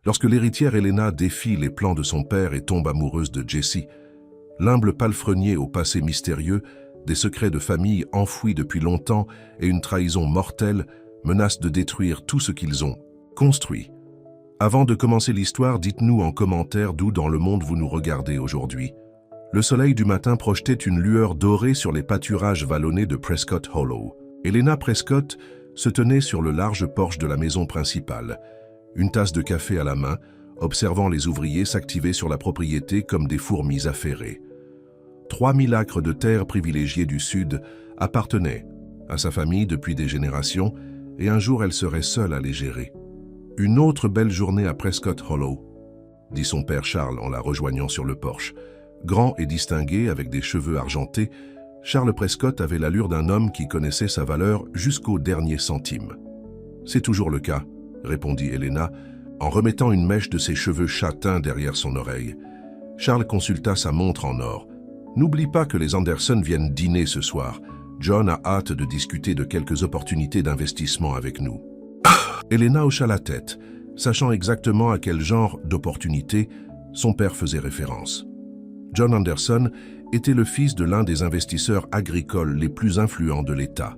Lorsque l'héritière Helena défie les plans de son père et tombe amoureuse de Jesse, l'humble palefrenier au passé mystérieux, des secrets de famille enfouis depuis longtemps et une trahison mortelle menacent de détruire tout ce qu'ils ont construit. Avant de commencer l'histoire, dites-nous en commentaire d'où dans le monde vous nous regardez aujourd'hui. Le soleil du matin projetait une lueur dorée sur les pâturages vallonnés de Prescott Hollow. Helena Prescott se tenait sur le large porche de la maison principale, une tasse de café à la main, observant les ouvriers s'activer sur la propriété comme des fourmis affairées. 3000 acres de terre privilégiés du Sud appartenaient à sa famille depuis des générations et un jour elle serait seule à les gérer. Une autre belle journée à Prescott Hollow, dit son père Charles en la rejoignant sur le porche. Grand et distingué avec des cheveux argentés, Charles Prescott avait l'allure d'un homme qui connaissait sa valeur jusqu'au dernier centime. « C'est toujours le cas », répondit Helena, en remettant une mèche de ses cheveux châtains derrière son oreille. Charles consulta sa montre en or. « N'oublie pas que les Anderson viennent dîner ce soir. John a hâte de discuter de quelques opportunités d'investissement avec nous. » Helena hocha la tête, sachant exactement à quel genre d'opportunité son père faisait référence. John Anderson était le fils de l'un des investisseurs agricoles les plus influents de l'État.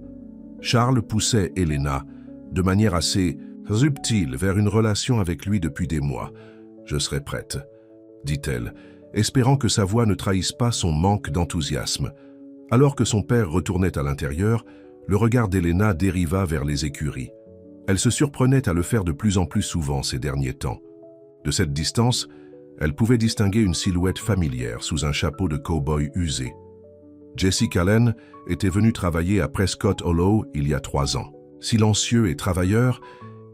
Charles poussait Helena, de manière assez subtile, vers une relation avec lui depuis des mois. « Je serai prête », dit-elle, espérant que sa voix ne trahisse pas son manque d'enthousiasme. Alors que son père retournait à l'intérieur, le regard d'Helena dériva vers les écuries. Elle se surprenait à le faire de plus en plus souvent ces derniers temps. De cette distance, elle pouvait distinguer une silhouette familière sous un chapeau de cow-boy usé. Jesse Callen était venu travailler à Prescott Hollow il y a 3 ans. Silencieux et travailleur,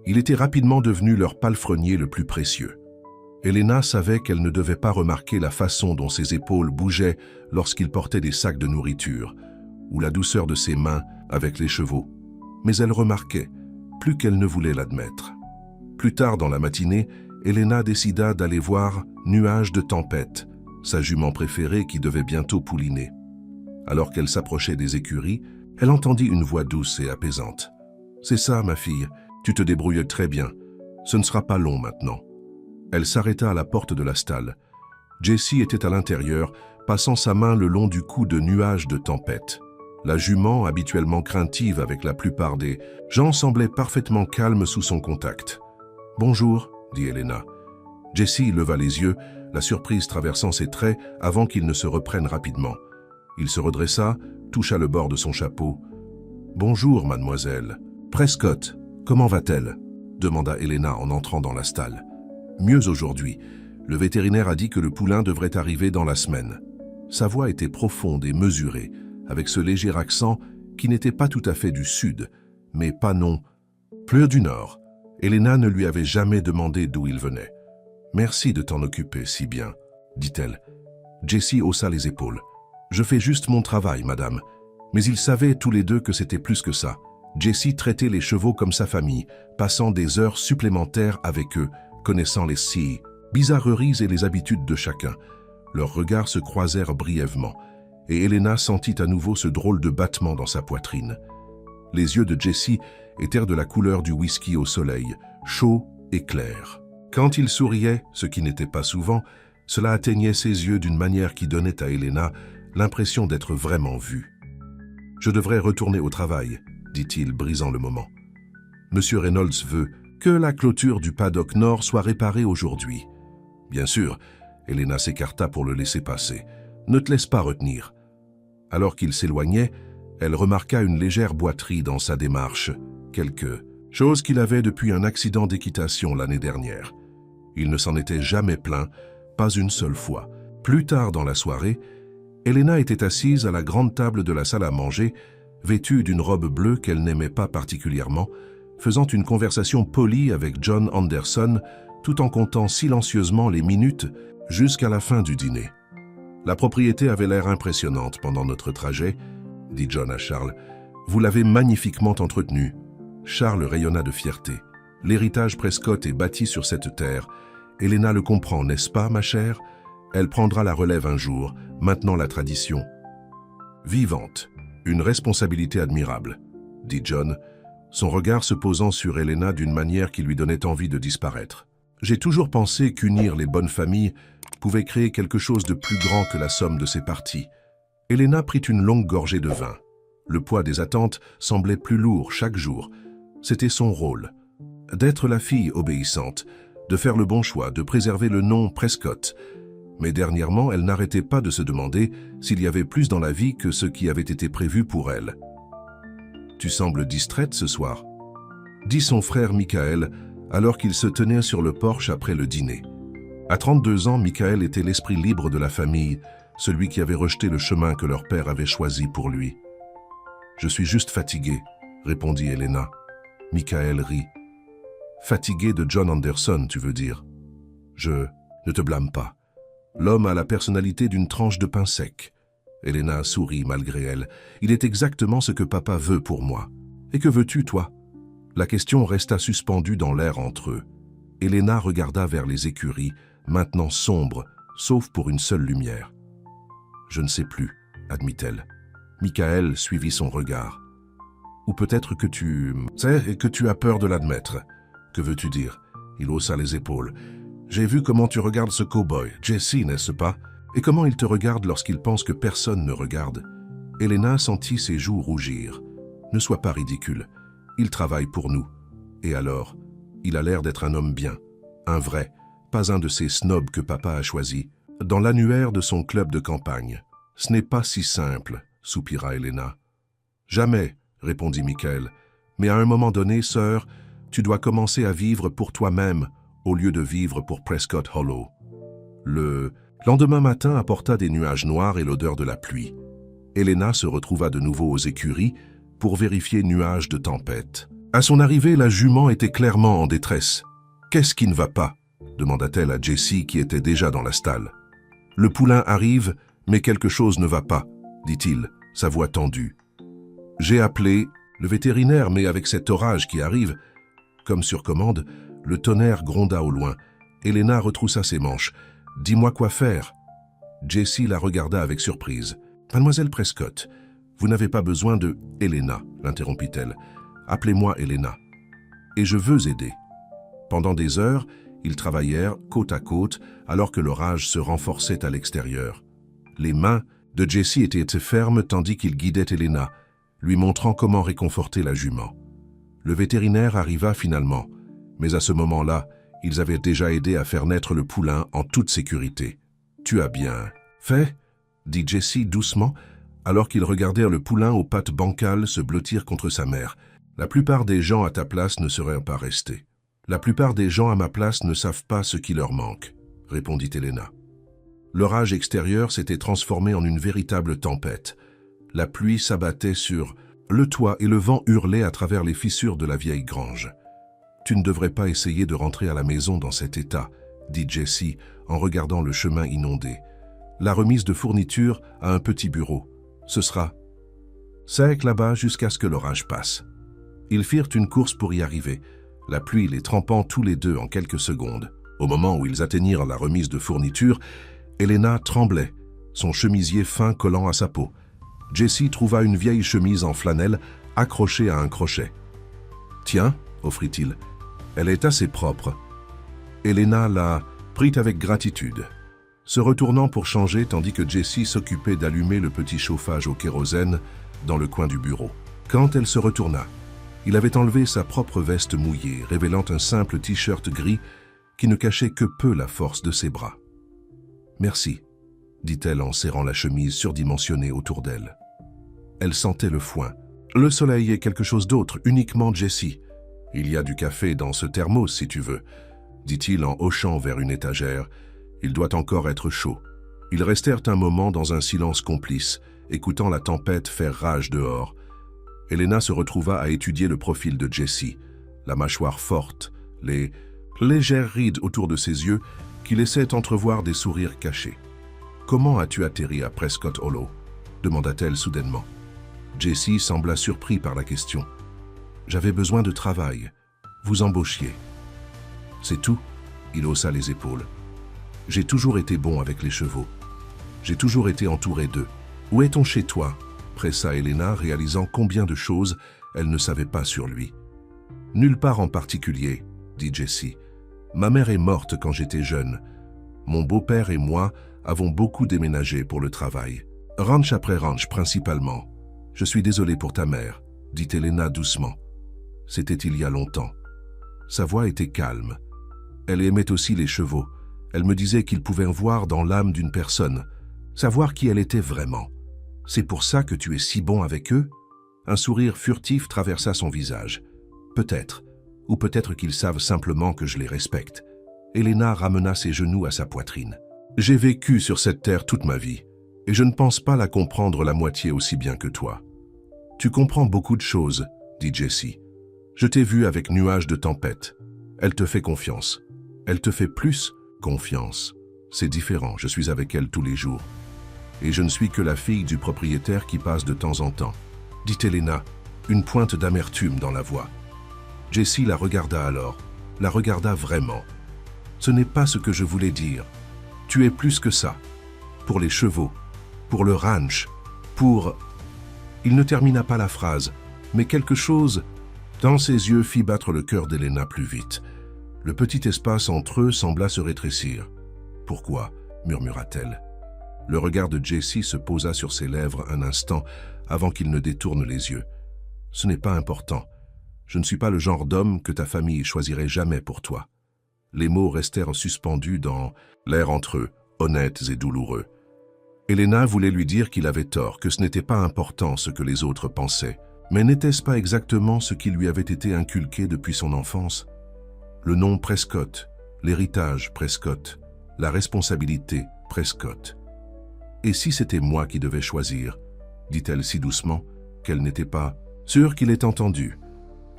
il était rapidement devenu leur palefrenier le plus précieux. Helena savait qu'elle ne devait pas remarquer la façon dont ses épaules bougeaient lorsqu'il portait des sacs de nourriture, ou la douceur de ses mains avec les chevaux. Mais elle remarquait, plus qu'elle ne voulait l'admettre. Plus tard dans la matinée, Helena décida d'aller voir Nuage de Tempête, sa jument préférée qui devait bientôt pouliner. Alors qu'elle s'approchait des écuries, elle entendit une voix douce et apaisante. « C'est ça, ma fille, tu te débrouilles très bien. Ce ne sera pas long maintenant. » Elle s'arrêta à la porte de la stalle. Jesse était à l'intérieur, passant sa main le long du cou de Nuage de Tempête. La jument, habituellement craintive avec la plupart des gens, semblait parfaitement calme sous son contact. « Bonjour », dit Helena. Jesse leva les yeux, la surprise traversant ses traits avant qu'il ne se reprenne rapidement. Il se redressa, toucha le bord de son chapeau. « Bonjour, mademoiselle. Prescott, comment va-t-elle » demanda Helena en entrant dans la stalle. « Mieux aujourd'hui. Le vétérinaire a dit que le poulain devrait arriver dans la semaine. » Sa voix était profonde et mesurée, avec ce léger accent qui n'était pas tout à fait du sud, mais pas non plus du nord. Helena ne lui avait jamais demandé d'où il venait. « Merci de t'en occuper si bien, » dit-elle. Jesse haussa les épaules. « Je fais juste mon travail, madame. » Mais ils savaient tous les deux que c'était plus que ça. Jesse traitait les chevaux comme sa famille, passant des heures supplémentaires avec eux, connaissant les bizarreries et les habitudes de chacun. Leurs regards se croisèrent brièvement, et Helena sentit à nouveau ce drôle de battement dans sa poitrine. Les yeux de Jesse étaient de la couleur du whisky au soleil, chauds et clairs. Quand il souriait, ce qui n'était pas souvent, cela atteignait ses yeux d'une manière qui donnait à Helena l'impression d'être vraiment vue. « Je devrais retourner au travail », dit-il, brisant le moment. « Monsieur Reynolds veut que la clôture du paddock nord soit réparée aujourd'hui. » Bien sûr, Helena s'écarta pour le laisser passer. « Ne te laisse pas retenir. » Alors qu'il s'éloignait, elle remarqua une légère boiterie dans sa démarche, quelque chose qu'il avait depuis un accident d'équitation l'année dernière. Il ne s'en était jamais plaint, pas une seule fois. Plus tard dans la soirée, Helena était assise à la grande table de la salle à manger, vêtue d'une robe bleue qu'elle n'aimait pas particulièrement, faisant une conversation polie avec John Anderson, tout en comptant silencieusement les minutes jusqu'à la fin du dîner. « La propriété avait l'air impressionnante pendant notre trajet, » dit John à Charles. « Vous l'avez magnifiquement entretenue. » Charles rayonna de fierté. « L'héritage Prescott est bâti sur cette terre. Helena le comprend, n'est-ce pas, ma chère? Elle prendra la relève un jour, maintenant la tradition. »« Vivante, une responsabilité admirable, » dit John, son regard se posant sur Helena d'une manière qui lui donnait envie de disparaître. J'ai toujours pensé qu'unir les bonnes familles pouvait créer quelque chose de plus grand que la somme de ses parties. Elena prit une longue gorgée de vin. Le poids des attentes semblait plus lourd chaque jour. C'était son rôle. D'être la fille obéissante, de faire le bon choix, de préserver le nom Prescott. Mais dernièrement, elle n'arrêtait pas de se demander s'il y avait plus dans la vie que ce qui avait été prévu pour elle. « Tu sembles distraite ce soir », dit son frère Michael, alors qu'il se tenait sur le porche après le dîner. À 32 ans, Michael était l'esprit libre de la famille, celui qui avait rejeté le chemin que leur père avait choisi pour lui. « Je suis juste fatigué », répondit Elena. Michael rit. « Fatigué de John Anderson, tu veux dire ? Je ne te blâme pas. L'homme a la personnalité d'une tranche de pain sec. » Elena sourit malgré elle. « Il est exactement ce que papa veut pour moi. Et que veux-tu, toi ?» La question resta suspendue dans l'air entre eux. Elena regarda vers les écuries, maintenant sombres, sauf pour une seule lumière. « Je ne sais plus, » admit-elle. Michael suivit son regard. « Ou peut-être que tu sais et que tu as peur de l'admettre. Que veux-tu dire ?» Il haussa les épaules. « J'ai vu comment tu regardes ce cow-boy, Jesse, n'est-ce pas? Et comment il te regarde lorsqu'il pense que personne ne regarde. » Elena sentit ses joues rougir. « Ne sois pas ridicule. Il travaille pour nous. Et alors, il a l'air d'être un homme bien, un vrai, pas un de ces snobs que papa a choisis. Dans l'annuaire de son club de campagne. Ce n'est pas si simple, soupira Elena. Jamais, répondit Michael. Mais à un moment donné, sœur, tu dois commencer à vivre pour toi-même au lieu de vivre pour Prescott Hollow. Le lendemain matin apporta des nuages noirs et l'odeur de la pluie. Elena se retrouva de nouveau aux écuries pour vérifier nuages de tempête. À son arrivée, la jument était clairement en détresse. « Qu'est-ce qui ne va pas ?» demanda-t-elle à Jesse qui était déjà dans la stalle. « Le poulain arrive, mais quelque chose ne va pas, dit-il, sa voix tendue. J'ai appelé le vétérinaire, mais avec cet orage qui arrive, comme sur commande, le tonnerre gronda au loin. Elena retroussa ses manches. « Dis-moi quoi faire. » Jesse la regarda avec surprise. « Mademoiselle Prescott, vous n'avez pas besoin de... » « Elena, l'interrompit-elle. « Appelez-moi Elena. Et je veux aider. » Pendant des heures, ils travaillèrent côte à côte alors que l'orage se renforçait à l'extérieur. Les mains de Jesse étaient fermes tandis qu'il guidait Elena, lui montrant comment réconforter la jument. Le vétérinaire arriva finalement, mais à ce moment-là, ils avaient déjà aidé à faire naître le poulain en toute sécurité. « Tu as bien fait ?» dit Jesse doucement, alors qu'ils regardèrent le poulain aux pattes bancales se blottir contre sa mère. « La plupart des gens à ta place ne seraient pas restés. La plupart des gens à ma place ne savent pas ce qui leur manque, » répondit Elena. L'orage extérieur s'était transformé en une véritable tempête. La pluie s'abattait sur le toit et le vent hurlait à travers les fissures de la vieille grange. « Tu ne devrais pas essayer de rentrer à la maison dans cet état, » dit Jesse en regardant le chemin inondé. « La remise de fournitures à un petit bureau. Ce sera sec là-bas jusqu'à ce que l'orage passe. » Ils firent une course pour y arriver, la pluie les trempant tous les deux en quelques secondes. Au moment où ils atteignirent la remise de fournitures, Elena tremblait, son chemisier fin collant à sa peau. Jesse trouva une vieille chemise en flanelle accrochée à un crochet. « Tiens, » offrit-il, « elle est assez propre. » Elena la prit avec gratitude, se retournant pour changer tandis que Jesse s'occupait d'allumer le petit chauffage au kérosène dans le coin du bureau. Quand elle se retourna, il avait enlevé sa propre veste mouillée, révélant un simple t-shirt gris qui ne cachait que peu la force de ses bras. « Merci », dit-elle en serrant la chemise surdimensionnée autour d'elle. Elle sentait le foin. Le soleil est quelque chose d'autre, uniquement Jesse. « Il y a du café dans ce thermos si tu veux, » dit-il en hochant vers une étagère. « Il doit encore être chaud. » Ils restèrent un moment dans un silence complice, écoutant la tempête faire rage dehors. Elena se retrouva à étudier le profil de Jesse, la mâchoire forte, les légères rides autour de ses yeux qui laissaient entrevoir des sourires cachés. « Comment as-tu atterri à Prescott Hollow ?» demanda-t-elle soudainement. Jesse sembla surpris par la question. « J'avais besoin de travail. Vous embauchiez. » « C'est tout ?» Il haussa les épaules. « J'ai toujours été bon avec les chevaux. J'ai toujours été entouré d'eux. Où est-on chez toi ?» pressa Elena, réalisant combien de choses elle ne savait pas sur lui. « Nulle part en particulier, » dit Jesse. Ma mère est morte quand j'étais jeune. Mon beau-père et moi avons beaucoup déménagé pour le travail. Ranch après ranch principalement. Je suis désolé pour ta mère, dit Elena doucement. C'était il y a longtemps. Sa voix était calme. Elle aimait aussi les chevaux. Elle me disait qu'ils pouvaient voir dans l'âme d'une personne, savoir qui elle était vraiment. C'est pour ça que tu es si bon avec eux? Un sourire furtif traversa son visage. Peut-être, ou peut-être qu'ils savent simplement que je les respecte. Elena ramena ses genoux à sa poitrine. J'ai vécu sur cette terre toute ma vie, et je ne pense pas la comprendre la moitié aussi bien que toi. Tu comprends beaucoup de choses, dit Jessie. Je t'ai vu avec Nuage de tempête. Elle te fait confiance. Elle te fait plus confiance. C'est différent, je suis avec elle tous les jours. Et je ne suis que la fille du propriétaire qui passe de temps en temps, dit Elena, une pointe d'amertume dans la voix. Jessie la regarda alors, la regarda vraiment. Ce n'est pas ce que je voulais dire. Tu es plus que ça. Pour les chevaux, pour le ranch, pour... Il ne termina pas la phrase, mais quelque chose dans ses yeux fit battre le cœur d'Elena plus vite. Le petit espace entre eux sembla se rétrécir. « Pourquoi » murmura-t-elle. Le regard de Jessie se posa sur ses lèvres un instant avant qu'il ne détourne les yeux. « Ce n'est pas important. Je ne suis pas le genre d'homme que ta famille choisirait jamais pour toi. » Les mots restèrent suspendus dans l'air entre eux, honnêtes et douloureux. Elena voulait lui dire qu'il avait tort, que ce n'était pas important ce que les autres pensaient. Mais n'était-ce pas exactement ce qui lui avait été inculqué depuis son enfance? Le nom Prescott, l'héritage Prescott, la responsabilité Prescott. Et si c'était moi qui devais choisir, dit-elle si doucement qu'elle n'était pas sûre qu'il ait entendu.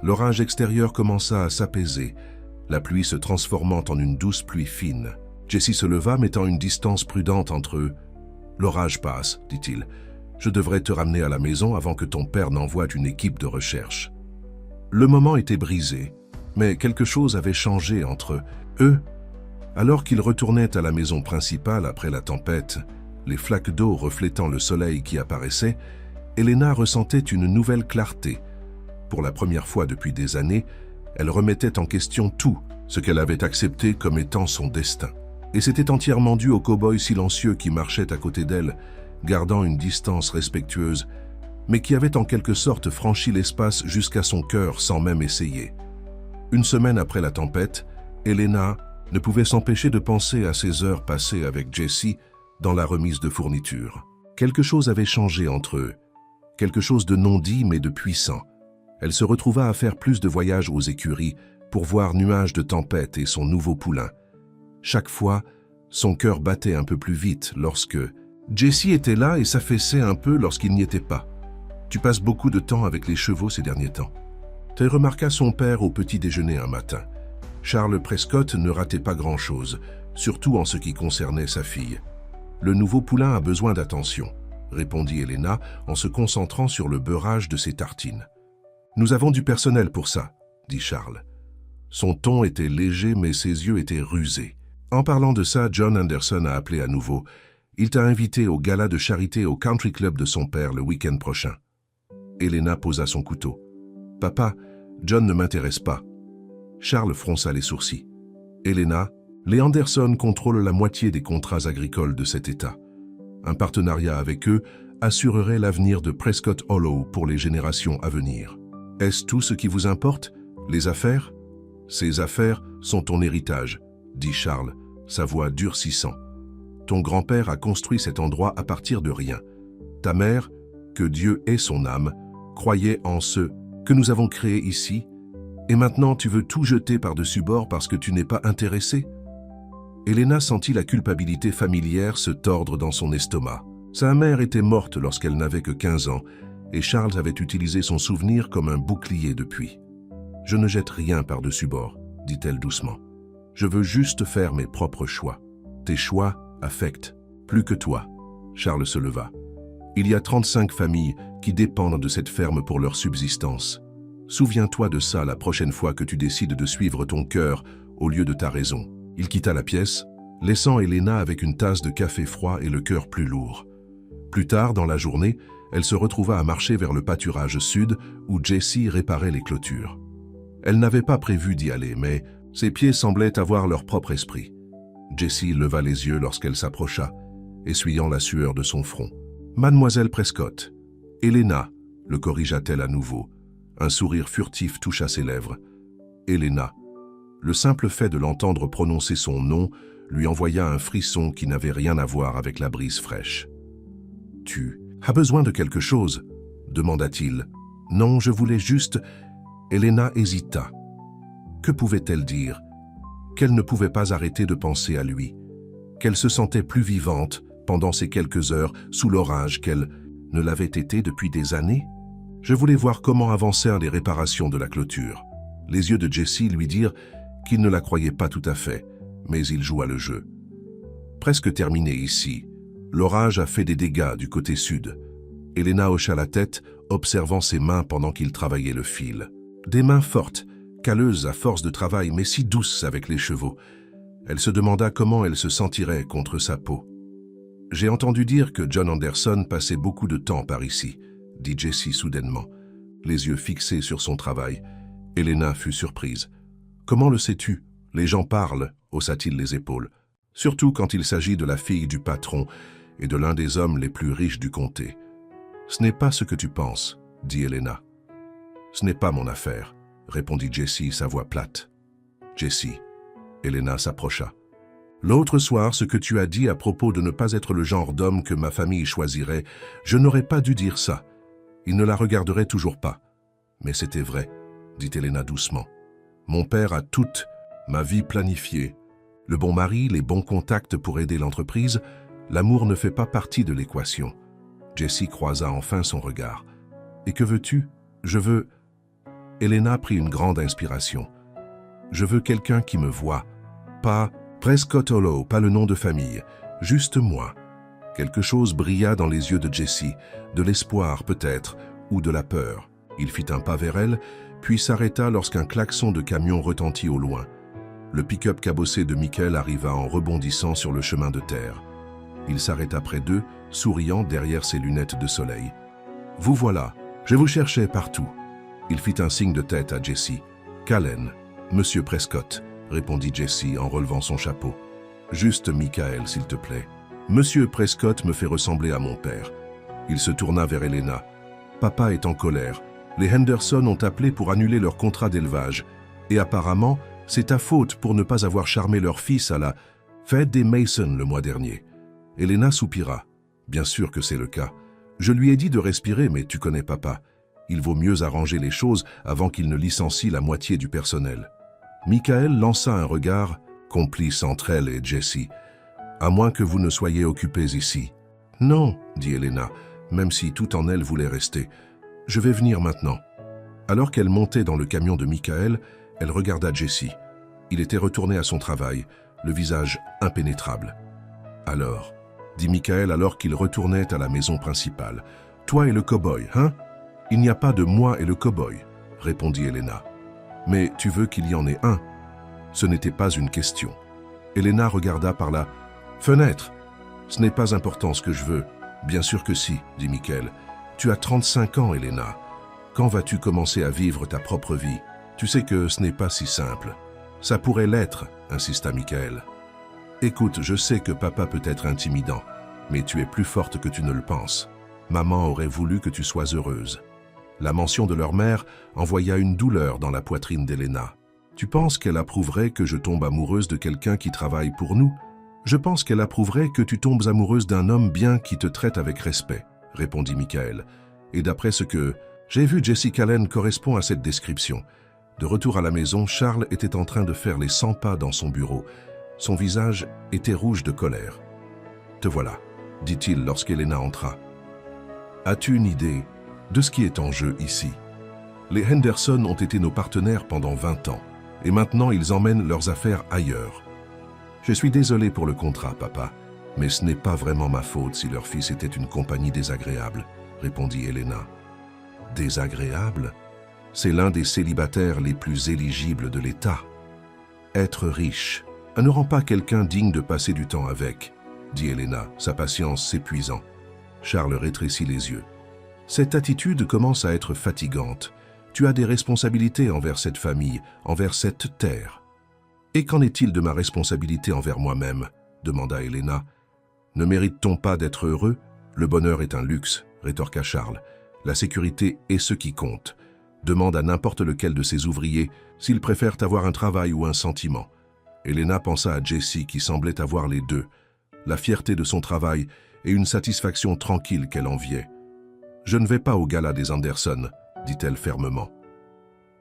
L'orage extérieur commença à s'apaiser, la pluie se transformant en une douce pluie fine. Jessie se leva, mettant une distance prudente entre eux. « L'orage passe, dit-il. Je devrais te ramener à la maison avant que ton père n'envoie une équipe de recherche. » Le moment était brisé, mais quelque chose avait changé entre eux. Alors qu'ils retournaient à la maison principale après la tempête, les flaques d'eau reflétant le soleil qui apparaissait, Elena ressentait une nouvelle clarté. Pour la première fois depuis des années, elle remettait en question tout ce qu'elle avait accepté comme étant son destin. Et c'était entièrement dû au cow-boy silencieux qui marchait à côté d'elle, gardant une distance respectueuse, mais qui avait en quelque sorte franchi l'espace jusqu'à son cœur sans même essayer. Une semaine après la tempête, Elena ne pouvait s'empêcher de penser à ces heures passées avec Jessie dans la remise de fournitures. Quelque chose avait changé entre eux, quelque chose de non dit mais de puissant. Elle se retrouva à faire plus de voyages aux écuries pour voir Nuage de tempête et son nouveau poulain. Chaque fois, son cœur battait un peu plus vite lorsque Jessie était là et s'affaissait un peu lorsqu'il n'y était pas. « Tu passes beaucoup de temps avec les chevaux ces derniers temps. » Elle remarqua son père au petit déjeuner un matin. Charles Prescott ne ratait pas grand-chose, surtout en ce qui concernait sa fille. « Le nouveau poulain a besoin d'attention, » répondit Elena en se concentrant sur le beurrage de ses tartines. « Nous avons du personnel pour ça, » dit Charles. Son ton était léger mais ses yeux étaient rusés. En parlant de ça, John Anderson a appelé à nouveau. Il t'a invité au gala de charité au country club de son père le week-end prochain. Elena posa son couteau. « Papa, John ne m'intéresse pas. » Charles fronça les sourcils. « Elena, les Anderson contrôlent la moitié des contrats agricoles de cet État. Un partenariat avec eux assurerait l'avenir de Prescott Hollow pour les générations à venir. Est-ce tout ce qui vous importe, les affaires ? Ces affaires sont ton héritage, dit Charles, sa voix durcissant. Ton grand-père a construit cet endroit à partir de rien. Ta mère, que Dieu ait son âme, croyait en ce que nous avons créé ici, et maintenant tu veux tout jeter par-dessus bord parce que tu n'es pas intéressé ? Elena sentit la culpabilité familière se tordre dans son estomac. Sa mère était morte lorsqu'elle n'avait que 15 ans, et Charles avait utilisé son souvenir comme un bouclier depuis. « Je ne jette rien par-dessus bord, » dit-elle doucement. « Je veux juste faire mes propres choix. Tes choix affectent plus que toi. » Charles se leva. « Il y a 35 familles qui dépendent de cette ferme pour leur subsistance. Souviens-toi de ça la prochaine fois que tu décides de suivre ton cœur au lieu de ta raison. » Il quitta la pièce, laissant Elena avec une tasse de café froid et le cœur plus lourd. Plus tard dans la journée, elle se retrouva à marcher vers le pâturage sud où Jessie réparait les clôtures. Elle n'avait pas prévu d'y aller, mais Ses pieds semblaient avoir leur propre esprit. Jessie leva les yeux lorsqu'elle s'approcha, essuyant la sueur de son front. « Mademoiselle Prescott. »« Helena » le corrigea-t-elle à nouveau. Un sourire furtif toucha ses lèvres. « Helena ». Le simple fait de l'entendre prononcer son nom lui envoya un frisson qui n'avait rien à voir avec la brise fraîche. « Tu as besoin de quelque chose ?» demanda-t-il. « Non, je voulais juste... » Helena hésita. Que pouvait-elle dire? Qu'elle ne pouvait pas arrêter de penser à lui. Qu'elle se sentait plus vivante pendant ces quelques heures sous l'orage qu'elle ne l'avait été depuis des années. Je voulais voir comment avancèrent les réparations de la clôture. Les yeux de Jessie lui dirent qu'il ne la croyait pas tout à fait, mais il joua le jeu. Presque terminé ici, l'orage a fait des dégâts du côté sud. Helena hocha la tête, observant ses mains pendant qu'il travaillait le fil. Des mains fortes, calleuses à force de travail, mais si douces avec les chevaux. Elle se demanda comment elle se sentirait contre sa peau. « J'ai entendu dire que John Anderson passait beaucoup de temps par ici, » dit Jessie soudainement, les yeux fixés sur son travail. Helena fut surprise. « Comment le sais-tu? Les gens parlent, » haussa-t-il les épaules. « Surtout quand il s'agit de la fille du patron et de l'un des hommes les plus riches du comté. »« Ce n'est pas ce que tu penses, » dit Helena. « Ce n'est pas mon affaire, » répondit Jessie, sa voix plate. « Jessie. » Helena s'approcha. « L'autre soir, ce que tu as dit à propos de ne pas être le genre d'homme que ma famille choisirait, je n'aurais pas dû dire ça. Il ne la regarderait toujours pas. Mais c'était vrai, » dit Helena doucement. « Mon père a toute ma vie planifiée. Le bon mari, les bons contacts pour aider l'entreprise, l'amour ne fait pas partie de l'équation. » Jessie croisa enfin son regard. « Et que veux-tu? Je veux... » Helena prit une grande inspiration. « Je veux quelqu'un qui me voit. Pas Prescott Hollow, pas le nom de famille. Juste moi. » Quelque chose brilla dans les yeux de Jessie, de l'espoir peut-être, ou de la peur. Il fit un pas vers elle, puis s'arrêta lorsqu'un klaxon de camion retentit au loin. Le pick-up cabossé de Michael arriva en rebondissant sur le chemin de terre. Il s'arrêta près d'eux, souriant derrière ses lunettes de soleil. « Vous voilà, je vous cherchais partout. » Il fit un signe de tête à Jessie. « Callen, Monsieur Prescott, » répondit Jessie en relevant son chapeau. « Juste Michael, s'il te plaît. Monsieur Prescott me fait ressembler à mon père. » Il se tourna vers Helena. « Papa est en colère. Les Henderson ont appelé pour annuler leur contrat d'élevage. Et apparemment, c'est ta faute pour ne pas avoir charmé leur fils à la fête des Mason le mois dernier. » Helena soupira. « Bien sûr que c'est le cas. Je lui ai dit de respirer, mais tu connais papa. Il vaut mieux arranger les choses avant qu'il ne licencie la moitié du personnel. » Michael lança un regard, complice entre elle et Jessie. « À moins que vous ne soyez occupés ici. »« Non, » dit Helena, même si tout en elle voulait rester. « Je vais venir maintenant. » Alors qu'elle montait dans le camion de Michael, elle regarda Jessie. Il était retourné à son travail, le visage impénétrable. « Alors, » dit Michael alors qu'il retournait à la maison principale. « Toi et le cow-boy, hein? » « Il n'y a pas de moi et le cow-boy, » répondit Helena. « Mais tu veux qu'il y en ait un ?» Ce n'était pas une question. Helena regarda par la fenêtre. « Ce n'est pas important ce que je veux. »« Bien sûr que si, » dit Michael. « Tu as 35 ans, Helena. Quand vas-tu commencer à vivre ta propre vie? Tu sais que ce n'est pas si simple. »« Ça pourrait l'être, » insista Michael. « Écoute, je sais que papa peut être intimidant, mais tu es plus forte que tu ne le penses. Maman aurait voulu que tu sois heureuse. » La mention de leur mère envoya une douleur dans la poitrine d'Helena. « Tu penses qu'elle approuverait que je tombe amoureuse de quelqu'un qui travaille pour nous? Je pense qu'elle approuverait que tu tombes amoureuse d'un homme bien qui te traite avec respect, » répondit Michael. Et d'après ce que j'ai vu, Jessie Callen correspond à cette description. De retour à la maison, Charles était en train de faire les 100 pas dans son bureau. Son visage était rouge de colère. « Te voilà, » dit-il lorsqu'Helena entra. « As-tu une idée de ce qui est en jeu ici? Les Henderson ont été nos partenaires pendant 20 ans, et maintenant ils emmènent leurs affaires ailleurs. Je suis désolé pour le contrat, papa, mais ce n'est pas vraiment ma faute si leur fils était une compagnie désagréable, » répondit Helena. « Désagréable? C'est l'un des célibataires les plus éligibles de l'État. Être riche ne rend pas quelqu'un digne de passer du temps avec, » dit Helena, sa patience s'épuisant. Charles rétrécit les yeux. « Cette attitude commence à être fatigante. Tu as des responsabilités envers cette famille, envers cette terre. » Et qu'en est-il de ma responsabilité envers moi-même » demanda Elena. « Ne mérite-t-on pas d'être heureux ? Le bonheur est un luxe, » rétorqua Charles. « La sécurité est ce qui compte. Demande à n'importe lequel de ses ouvriers s'ils préfèrent avoir un travail ou un sentiment. » Elena pensa à Jessie qui semblait avoir les deux, la fierté de son travail et une satisfaction tranquille qu'elle enviait. « Je ne vais pas au gala des Anderson, » dit-elle fermement.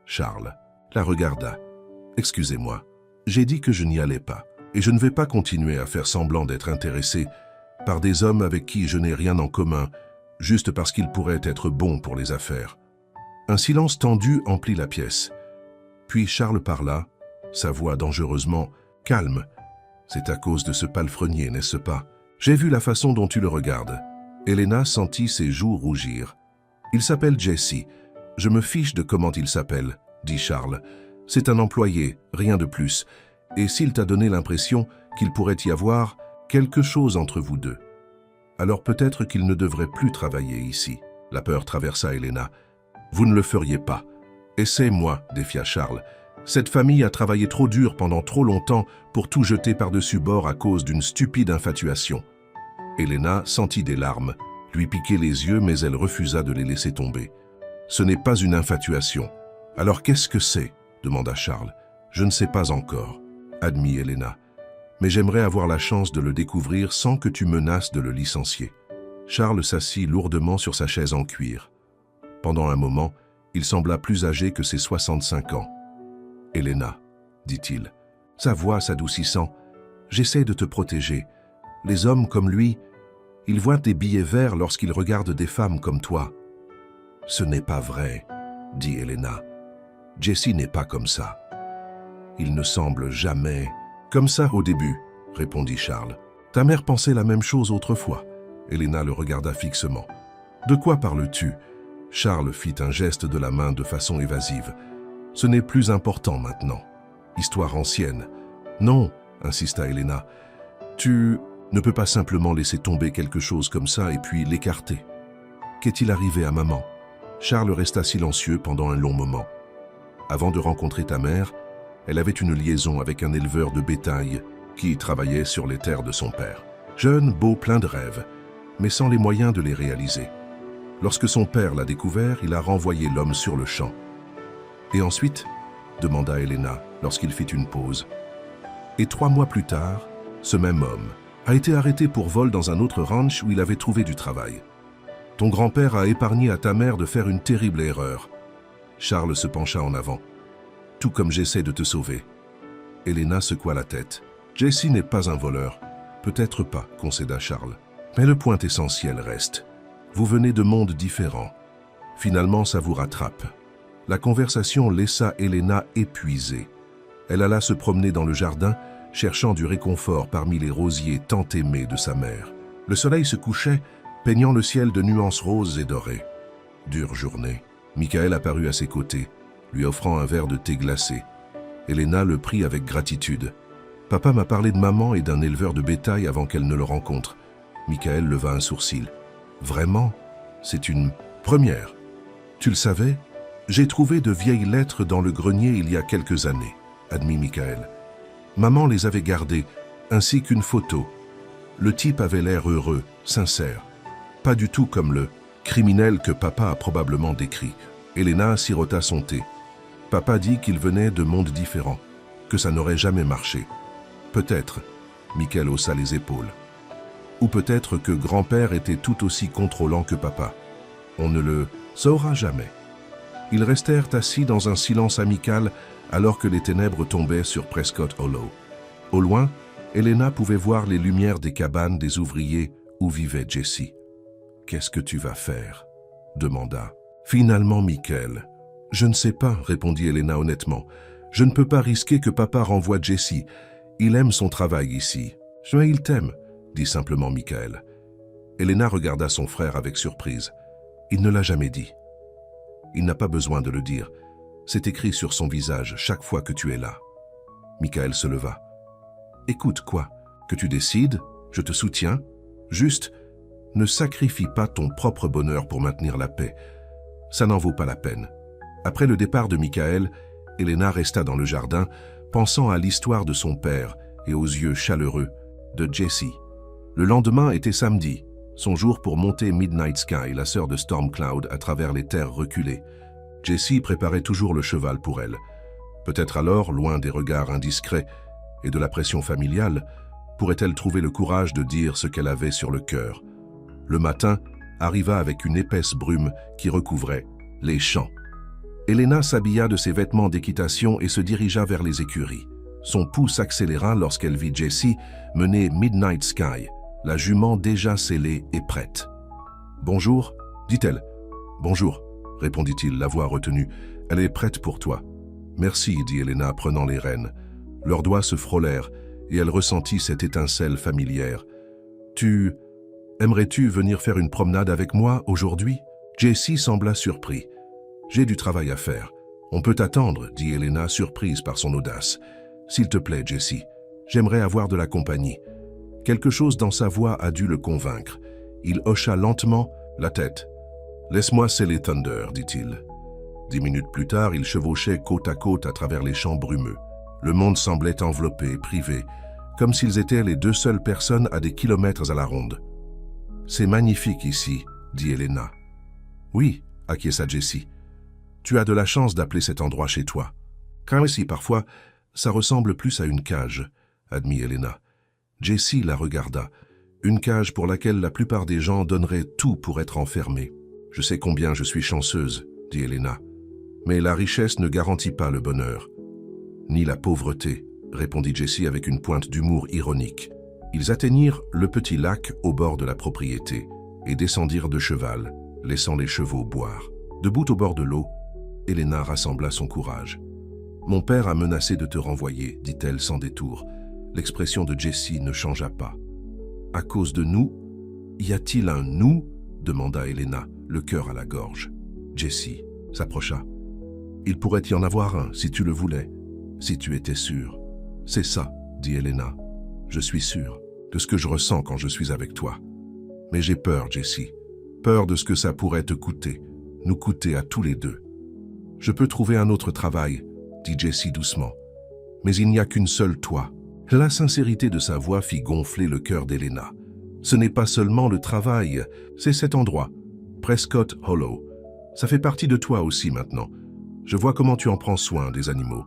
Charles la regarda. « Excusez-moi, j'ai dit que je n'y allais pas, et je ne vais pas continuer à faire semblant d'être intéressé par des hommes avec qui je n'ai rien en commun, juste parce qu'ils pourraient être bons pour les affaires. » Un silence tendu emplit la pièce. Puis Charles parla, sa voix dangereusement calme. « C'est à cause de ce palefrenier, n'est-ce pas? J'ai vu la façon dont tu le regardes. » Elena sentit ses joues rougir. « Il s'appelle Jesse. Je me fiche de comment il s'appelle, » dit Charles. « C'est un employé, rien de plus. Et s'il t'a donné l'impression qu'il pourrait y avoir quelque chose entre vous deux, alors peut-être qu'il ne devrait plus travailler ici. » La peur traversa Elena. « Vous ne le feriez pas. »« Essaie-moi, » défia Charles. « Cette famille a travaillé trop dur pendant trop longtemps pour tout jeter par-dessus bord à cause d'une stupide infatuation. » Elena sentit des larmes, lui piquer les yeux, mais elle refusa de les laisser tomber. « Ce n'est pas une infatuation. »« Alors qu'est-ce que c'est ?» demanda Charles. « Je ne sais pas encore, » admit Elena. « Mais j'aimerais avoir la chance de le découvrir sans que tu menaces de le licencier. » Charles s'assit lourdement sur sa chaise en cuir. Pendant un moment, il sembla plus âgé que ses 65 ans. « Elena, » dit-il, sa voix s'adoucissant, « j'essaie de te protéger. Les hommes comme lui, ils voient des billets verts lorsqu'ils regardent des femmes comme toi. »« Ce n'est pas vrai, » dit Elena. « Jesse n'est pas comme ça. Il ne semble jamais... »« Comme ça au début, » répondit Charles. « Ta mère pensait la même chose autrefois. » Elena le regarda fixement. « De quoi parles-tu » Charles fit un geste de la main de façon évasive. « Ce n'est plus important maintenant. Histoire ancienne. »« Non, » insista Elena. « Tu ne peux pas simplement laisser tomber quelque chose comme ça et puis l'écarter. Qu'est-il arrivé à maman ?» Charles resta silencieux pendant un long moment. « Avant de rencontrer ta mère, elle avait une liaison avec un éleveur de bétail qui travaillait sur les terres de son père. Jeune, beau, plein de rêves, mais sans les moyens de les réaliser. Lorsque son père l'a découvert, il a renvoyé l'homme sur le champ. « Et ensuite ?» demanda Elena lorsqu'il fit une pause. « Et 3 mois plus tard, ce même homme a été arrêté pour vol dans un autre ranch où il avait trouvé du travail. Ton grand-père a épargné à ta mère de faire une terrible erreur. » Charles se pencha en avant. « Tout comme j'essaie de te sauver. » Elena secoua la tête. « Jesse n'est pas un voleur. »« Peut-être pas, » concéda Charles. « Mais le point essentiel reste. Vous venez de mondes différents. Finalement, ça vous rattrape. » La conversation laissa Elena épuisée. Elle alla se promener dans le jardin, cherchant du réconfort parmi les rosiers tant aimés de sa mère. Le soleil se couchait, peignant le ciel de nuances roses et dorées. Dure journée. Michael apparut à ses côtés, lui offrant un verre de thé glacé. Elena le prit avec gratitude. « Papa m'a parlé de maman et d'un éleveur de bétail avant qu'elle ne le rencontre. » Michael leva un sourcil. « Vraiment ? C'est une première. Tu le savais ? J'ai trouvé de vieilles lettres dans le grenier il y a quelques années, » admit Michael. « Maman les avait gardées, ainsi qu'une photo. Le type avait l'air heureux, sincère. Pas du tout comme le criminel que papa a probablement décrit. » Elena sirota son thé. Papa dit qu'il venait de mondes différents, que ça n'aurait jamais marché. Peut-être, Michael haussa les épaules. Ou peut-être que grand-père était tout aussi contrôlant que papa. On ne le saura jamais. Ils restèrent assis dans un silence amical alors que les ténèbres tombaient sur Prescott Hollow. Au loin, Elena pouvait voir les lumières des cabanes des ouvriers où vivait Jesse. « Qu'est-ce que tu vas faire ?» demanda. Finalement, Michael. « Je ne sais pas, » répondit Elena honnêtement. « Je ne peux pas risquer que papa renvoie Jesse. Il aime son travail ici. »« Il t'aime, » dit simplement Michael. Elena regarda son frère avec surprise. Il ne l'a jamais dit. Il n'a pas besoin de le dire. C'est écrit sur son visage chaque fois que tu es là. Michael se leva. « Écoute, quoi? Que tu décides? Je te soutiens. Juste, ne sacrifie pas ton propre bonheur pour maintenir la paix. Ça n'en vaut pas la peine. » Après le départ de Michael, Elena resta dans le jardin, pensant à l'histoire de son père et aux yeux chaleureux de Jessie. Le lendemain était samedi, son jour pour monter Midnight Sky, la sœur de Stormcloud, à travers les terres reculées. Jessie préparait toujours le cheval pour elle. Peut-être alors, loin des regards indiscrets et de la pression familiale, pourrait-elle trouver le courage de dire ce qu'elle avait sur le cœur. Le matin arriva avec une épaisse brume qui recouvrait les champs. Elena s'habilla de ses vêtements d'équitation et se dirigea vers les écuries. Son pouls s'accéléra lorsqu'elle vit Jessie mener Midnight Sky, la jument déjà scellée et prête. « Bonjour » dit-elle. « Bonjour » répondit-il, la voix retenue. « Elle est prête pour toi. »« Merci » dit Elena, prenant les rênes. Leurs doigts se frôlèrent et elle ressentit cette étincelle familière. « Aimerais-tu venir faire une promenade avec moi aujourd'hui ?» Jessie sembla surpris. « J'ai du travail à faire. On peut attendre, dit Elena, surprise par son audace. « S'il te plaît, Jessie, j'aimerais avoir de la compagnie. » Quelque chose dans sa voix a dû le convaincre. Il hocha lentement la tête. « Laisse-moi sceller Thunder, dit-il. » 10 minutes plus tard, ils chevauchaient côte à côte à travers les champs brumeux. Le monde semblait enveloppé, privé, comme s'ils étaient les deux seules personnes à des kilomètres à la ronde. « C'est magnifique ici, dit Elena. »« Oui, acquiesça Jessie. Tu as de la chance d'appeler cet endroit chez toi. Car ici, parfois, ça ressemble plus à une cage, admit Elena. Jessie la regarda. Une cage pour laquelle la plupart des gens donneraient tout pour être enfermés. Je sais combien je suis chanceuse, dit Elena. Mais la richesse ne garantit pas le bonheur. Ni la pauvreté, répondit Jessie avec une pointe d'humour ironique. Ils atteignirent le petit lac au bord de la propriété et descendirent de cheval, laissant les chevaux boire. Debout au bord de l'eau, Elena rassembla son courage. « Mon père a menacé de te renvoyer, dit-elle sans détour. » L'expression de Jessie ne changea pas. « À cause de nous ? Y a-t-il un nous ?» demanda Elena, le cœur à la gorge. Jessie s'approcha. « Il pourrait y en avoir un, si tu le voulais, si tu étais sûre. »« C'est ça, » dit Elena. « Je suis sûre de ce que je ressens quand je suis avec toi. Mais j'ai peur, Jessie. Peur de ce que ça pourrait te coûter, nous coûter à tous les deux. »« Je peux trouver un autre travail, » dit Jessie doucement. « Mais il n'y a qu'une seule toi. » La sincérité de sa voix fit gonfler le cœur d'Elena. Ce n'est pas seulement le travail, c'est cet endroit, Prescott Hollow. Ça fait partie de toi aussi maintenant. Je vois comment tu en prends soin des animaux.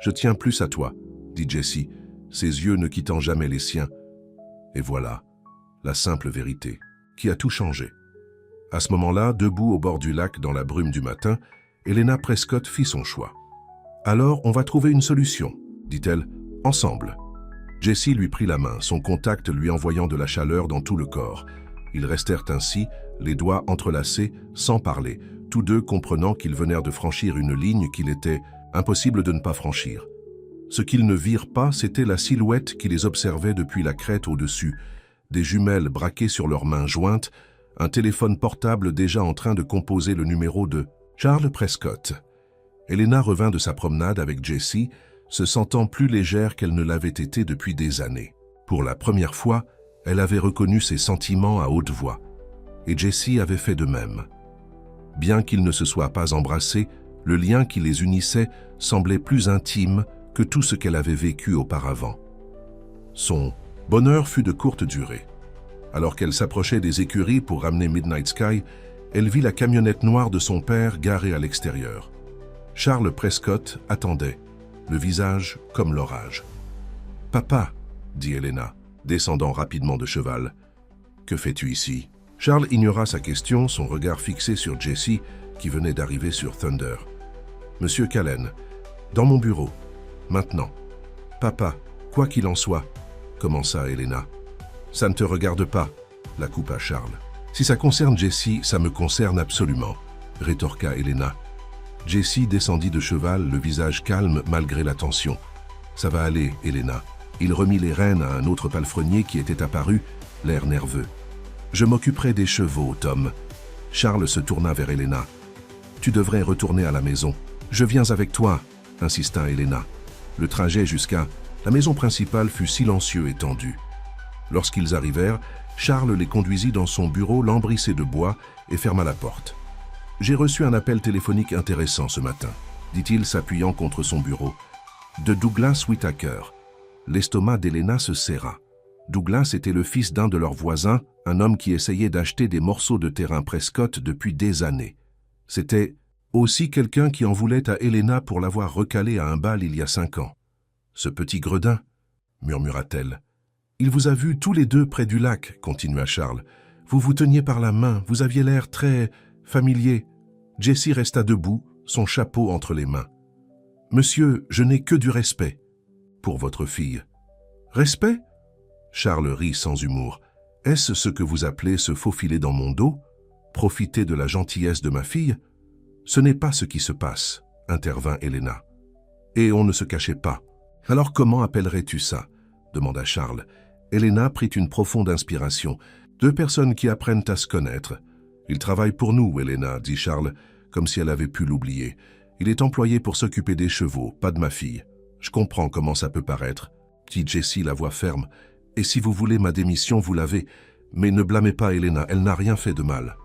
Je tiens plus à toi, dit Jessie, ses yeux ne quittant jamais les siens. Et voilà, la simple vérité, qui a tout changé. À ce moment-là, debout au bord du lac dans la brume du matin, Elena Prescott fit son choix. « Alors, on va trouver une solution, dit-elle, ensemble. » Jessie lui prit la main, son contact lui envoyant de la chaleur dans tout le corps. Ils restèrent ainsi, les doigts entrelacés, sans parler, tous deux comprenant qu'ils venèrent de franchir une ligne qu'il était impossible de ne pas franchir. Ce qu'ils ne virent pas, c'était la silhouette qui les observait depuis la crête au-dessus, des jumelles braquées sur leurs mains jointes, un téléphone portable déjà en train de composer le numéro de Charles Prescott. Elena revint de sa promenade avec Jessie, se sentant plus légère qu'elle ne l'avait été depuis des années. Pour la première fois, elle avait reconnu ses sentiments à haute voix, et Jessie avait fait de même. Bien qu'ils ne se soient pas embrassés, le lien qui les unissait semblait plus intime que tout ce qu'elle avait vécu auparavant. Son bonheur fut de courte durée. Alors qu'elle s'approchait des écuries pour ramener Midnight Sky, elle vit la camionnette noire de son père garée à l'extérieur. Charles Prescott attendait, le visage comme l'orage. « Papa, » dit Elena, descendant rapidement de cheval. « Que fais-tu ici ?» Charles ignora sa question, son regard fixé sur Jessie, qui venait d'arriver sur Thunder. « Monsieur Callen, dans mon bureau, maintenant. »« Papa, quoi qu'il en soit, » commença Elena. « Ça ne te regarde pas, » la coupa Charles. « Si ça concerne Jessie, ça me concerne absolument, » rétorqua Elena. Jessie descendit de cheval, le visage calme malgré la tension. « Ça va aller, Elena. » Il remit les rênes à un autre palefrenier qui était apparu, l'air nerveux. « Je m'occuperai des chevaux, Tom. » Charles se tourna vers Elena. « Tu devrais retourner à la maison. »« Je viens avec toi, » insista Elena. Le trajet jusqu'à la maison principale fut silencieux et tendu. Lorsqu'ils arrivèrent, Charles les conduisit dans son bureau lambrissé de bois et ferma la porte. « J'ai reçu un appel téléphonique intéressant ce matin, » dit-il s'appuyant contre son bureau. « de Douglas Whittaker. L'estomac d'Helena se serra. Douglas était le fils d'un de leurs voisins, un homme qui essayait d'acheter des morceaux de terrain Prescott depuis des années. C'était aussi quelqu'un qui en voulait à Helena pour l'avoir recalé à un bal il y a 5 ans. « Ce petit gredin » murmura-t-elle. « Il vous a vus tous les deux près du lac, » continua Charles. « Vous vous teniez par la main, vous aviez l'air très familier. » Jessie resta debout, son chapeau entre les mains. « Monsieur, je n'ai que du respect pour votre fille. »« Respect ?» Charles rit sans humour. « Est-ce ce que vous appelez se faufiler dans mon dos? Profiter de la gentillesse de ma fille? Ce n'est pas ce qui se passe, » intervint Helena. Et on ne se cachait pas. « Alors comment appellerais-tu ça ?» demanda Charles. Helena prit une profonde inspiration. « 2 personnes qui apprennent à se connaître. »« Il travaille pour nous, Helena, » dit Charles, comme si elle avait pu l'oublier. « Il est employé pour s'occuper des chevaux, pas de ma fille. Je comprends comment ça peut paraître. » dit Jessie, la voix ferme. « Et si vous voulez ma démission, vous l'avez. Mais ne blâmez pas Helena, elle n'a rien fait de mal. »«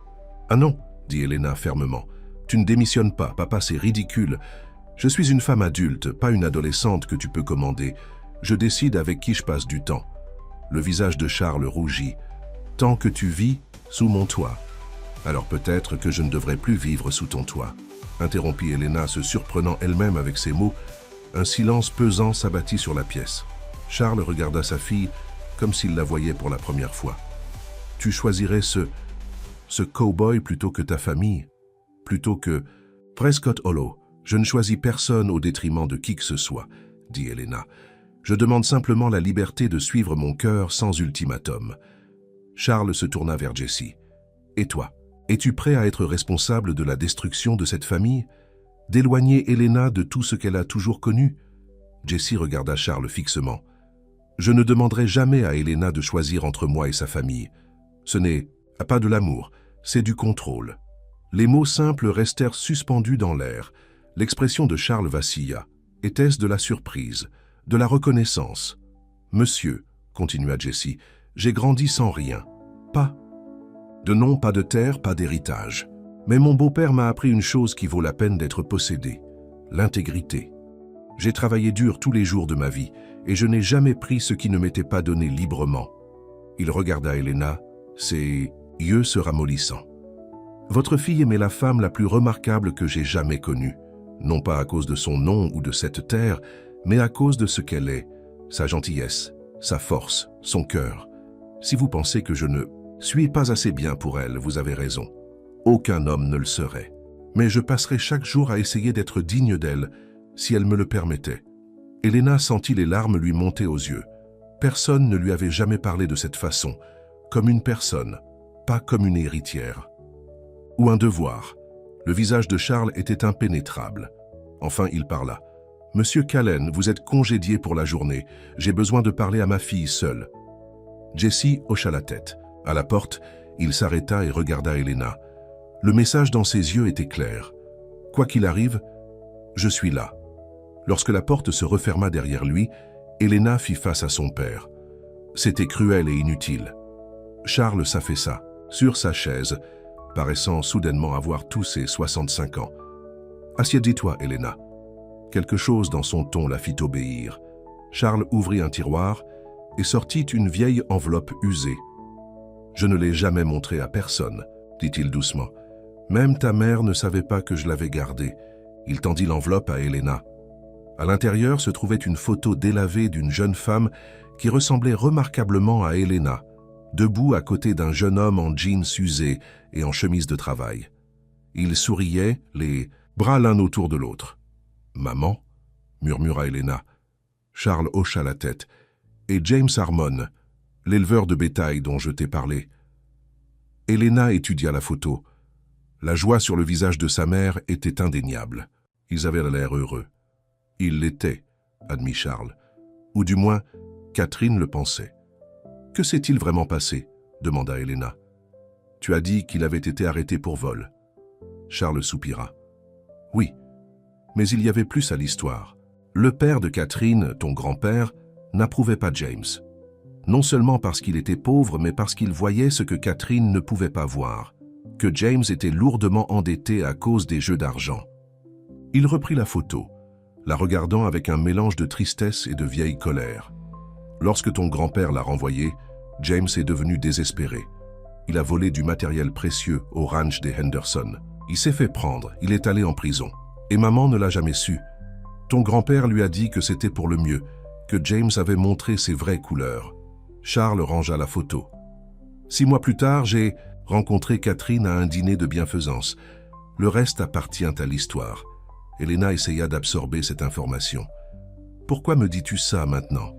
Ah non, » dit Helena fermement. « Tu ne démissionnes pas, papa, c'est ridicule. Je suis une femme adulte, pas une adolescente que tu peux commander. Je décide avec qui je passe du temps. » Le visage de Charles rougit. « Tant que tu vis sous mon toit. Alors peut-être que je ne devrais plus vivre sous ton toit. » interrompit Helena, se surprenant elle-même avec ces mots. Un silence pesant s'abattit sur la pièce. Charles regarda sa fille comme s'il la voyait pour la première fois. « Tu choisirais ce cow-boy plutôt que ta famille, plutôt que Prescott Hollow. Je ne choisis personne au détriment de qui que ce soit, » dit Helena. « Je demande simplement la liberté de suivre mon cœur sans ultimatum. » Charles se tourna vers Jessie. « Et toi, es-tu prêt à être responsable de la destruction de cette famille? D'éloigner Helena de tout ce qu'elle a toujours connu ?» Jessie regarda Charles fixement. « Je ne demanderai jamais à Helena de choisir entre moi et sa famille. Ce n'est pas de l'amour, c'est du contrôle. » Les mots simples restèrent suspendus dans l'air. L'expression de Charles vacilla. Était-ce de la surprise, de la reconnaissance? « Monsieur, » continua Jessie, « j'ai grandi sans rien. Pas de nom, pas de terre, pas d'héritage. Mais mon beau-père m'a appris une chose qui vaut la peine d'être possédée, l'intégrité. J'ai travaillé dur tous les jours de ma vie, et je n'ai jamais pris ce qui ne m'était pas donné librement. » Il regarda Helena, ses yeux se ramollissant. « Votre fille aimait la femme la plus remarquable que j'ai jamais connue, non pas à cause de son nom ou de cette terre, mais à cause de ce qu'elle est, sa gentillesse, sa force, son cœur. Si vous pensez que je ne suis pas assez bien pour elle, vous avez raison. Aucun homme ne le serait. Mais je passerai chaque jour à essayer d'être digne d'elle, si elle me le permettait. » Helena sentit les larmes lui monter aux yeux. Personne ne lui avait jamais parlé de cette façon, comme une personne, pas comme une héritière. Ou un devoir. Le visage de Charles était impénétrable. Enfin, il parla. « Monsieur Callen, vous êtes congédié pour la journée. J'ai besoin de parler à ma fille seule. » Jessie hocha la tête. À la porte, il s'arrêta et regarda Helena. Le message dans ses yeux était clair. « Quoi qu'il arrive, je suis là. » Lorsque la porte se referma derrière lui, Helena fit face à son père. C'était cruel et inutile. Charles s'affaissa, sur sa chaise, paraissant soudainement avoir tous ses 65 ans. « Assieds-toi, Helena. » Quelque chose dans son ton la fit obéir. Charles ouvrit un tiroir et sortit une vieille enveloppe usée. « Je ne l'ai jamais montrée à personne, » dit-il doucement. « Même ta mère ne savait pas que je l'avais gardée. » Il tendit l'enveloppe à Helena. À l'intérieur se trouvait une photo délavée d'une jeune femme qui ressemblait remarquablement à Helena, debout à côté d'un jeune homme en jeans usés et en chemise de travail. Ils souriaient, les bras l'un autour de l'autre. « Maman » murmura Helena. Charles hocha la tête. « Et James Harmon, l'éleveur de bétail dont je t'ai parlé. » Helena étudia la photo. La joie sur le visage de sa mère était indéniable. Ils avaient l'air heureux. Ils l'étaient, admit Charles. Ou du moins, Catherine le pensait. « Que s'est-il vraiment passé ?» demanda Helena. « Tu as dit qu'il avait été arrêté pour vol. » Charles soupira. « Oui, mais il y avait plus à l'histoire. Le père de Catherine, ton grand-père, n'approuvait pas James. Non seulement parce qu'il était pauvre, mais parce qu'il voyait ce que Catherine ne pouvait pas voir, que James était lourdement endetté à cause des jeux d'argent. » Il reprit la photo. la regardant avec un mélange de tristesse et de vieille colère. Lorsque ton grand-père l'a renvoyé, James est devenu désespéré. Il a volé du matériel précieux au ranch des Henderson. Il s'est fait prendre, il est allé en prison. Et maman ne l'a jamais su. Ton grand-père lui a dit que c'était pour le mieux, que James avait montré ses vraies couleurs. Charles rangea la photo. 6 mois plus tard, j'ai rencontré Catherine à un dîner de bienfaisance. Le reste appartient à l'histoire. Elena essaya d'absorber cette information. Pourquoi me dis-tu ça maintenant?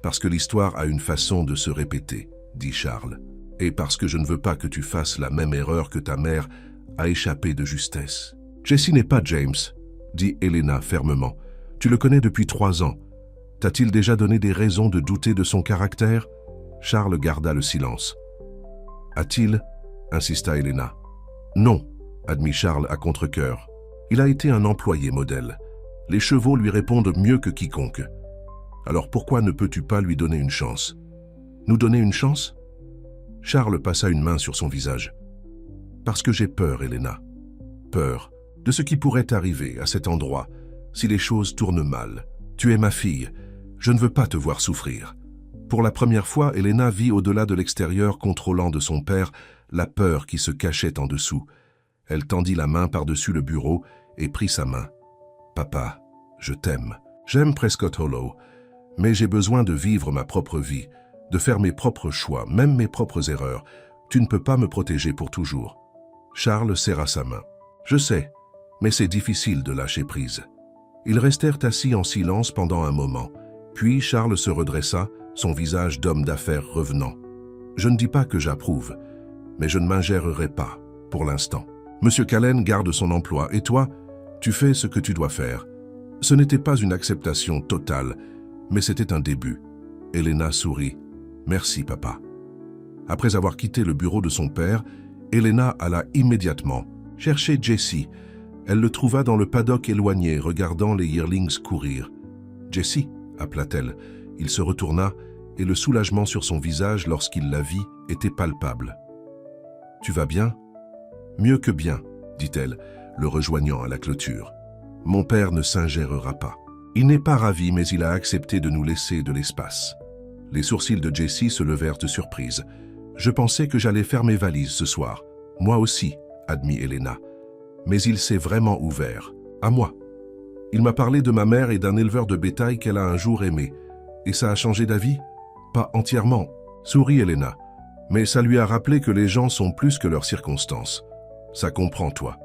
Parce que l'histoire a une façon de se répéter, dit Charles. Et parce que je ne veux pas que tu fasses la même erreur que ta mère a échappé de justesse. Jesse n'est pas James, dit Elena fermement. Tu le connais depuis 3 ans. T'a-t-il déjà donné des raisons de douter de son caractère? Charles garda le silence. A-t-il? Insista Elena. Non, admit Charles à contre-cœur. Il a été un employé modèle. Les chevaux lui répondent mieux que quiconque. Alors pourquoi ne peux-tu pas lui donner une chance? Nous donner une chance? Charles passa une main sur son visage. Parce que j'ai peur, Elena. Peur de ce qui pourrait arriver à cet endroit si les choses tournent mal. Tu es ma fille. Je ne veux pas te voir souffrir. Pour la première fois, Elena vit au-delà de l'extérieur contrôlant de son père la peur qui se cachait en dessous. Elle tendit la main par-dessus le bureau et prit sa main. Papa, je t'aime. J'aime Prescott Hollow, mais j'ai besoin de vivre ma propre vie, de faire mes propres choix, même mes propres erreurs. Tu ne peux pas me protéger pour toujours. Charles serra sa main. Je sais, mais c'est difficile de lâcher prise. Ils restèrent assis en silence pendant un moment. Puis Charles se redressa, son visage d'homme d'affaires revenant. Je ne dis pas que j'approuve, mais je ne m'ingérerai pas, pour l'instant. Monsieur Callen garde son emploi, et toi, tu fais ce que tu dois faire. Ce n'était pas une acceptation totale, mais c'était un début. Elena sourit. Merci, papa. Après avoir quitté le bureau de son père, Elena alla immédiatement chercher Jesse. Elle le trouva dans le paddock éloigné, regardant les yearlings courir. « Jesse » appela-t-elle. Il se retourna, et le soulagement sur son visage lorsqu'il la vit était palpable. « Tu vas bien ?»« Mieux que bien, » dit-elle, le rejoignant à la clôture. « Mon père ne s'ingérera pas. Il n'est pas ravi, mais il a accepté de nous laisser de l'espace. » Les sourcils de Jesse se levèrent de surprise. « Je pensais que j'allais faire mes valises ce soir. »« Moi aussi, » admit Elena. Mais il s'est vraiment ouvert. À moi. Il m'a parlé de ma mère et d'un éleveur de bétail qu'elle a un jour aimé. Et ça a changé d'avis? Pas entièrement, sourit Elena. Mais ça lui a rappelé que les gens sont plus que leurs circonstances. Ça comprend, toi.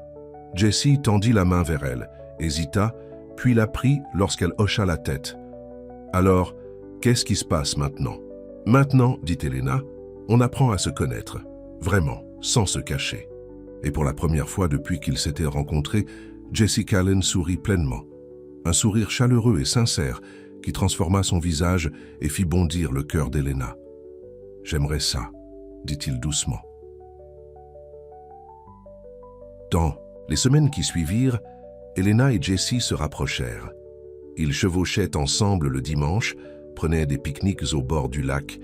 Jesse tendit la main vers elle, hésita, puis la prit lorsqu'elle hocha la tête. Alors, qu'est-ce qui se passe maintenant? Maintenant, dit Elena, on apprend à se connaître. Vraiment, sans se cacher. Et pour la première fois depuis qu'ils s'étaient rencontrés, Jesse Callen sourit pleinement. Un sourire chaleureux et sincère qui transforma son visage et fit bondir le cœur d'Elena. « J'aimerais ça, » dit-il doucement. Dans les semaines qui suivirent, Elena et Jesse se rapprochèrent. Ils chevauchaient ensemble le dimanche, prenaient des pique-niques au bord du lac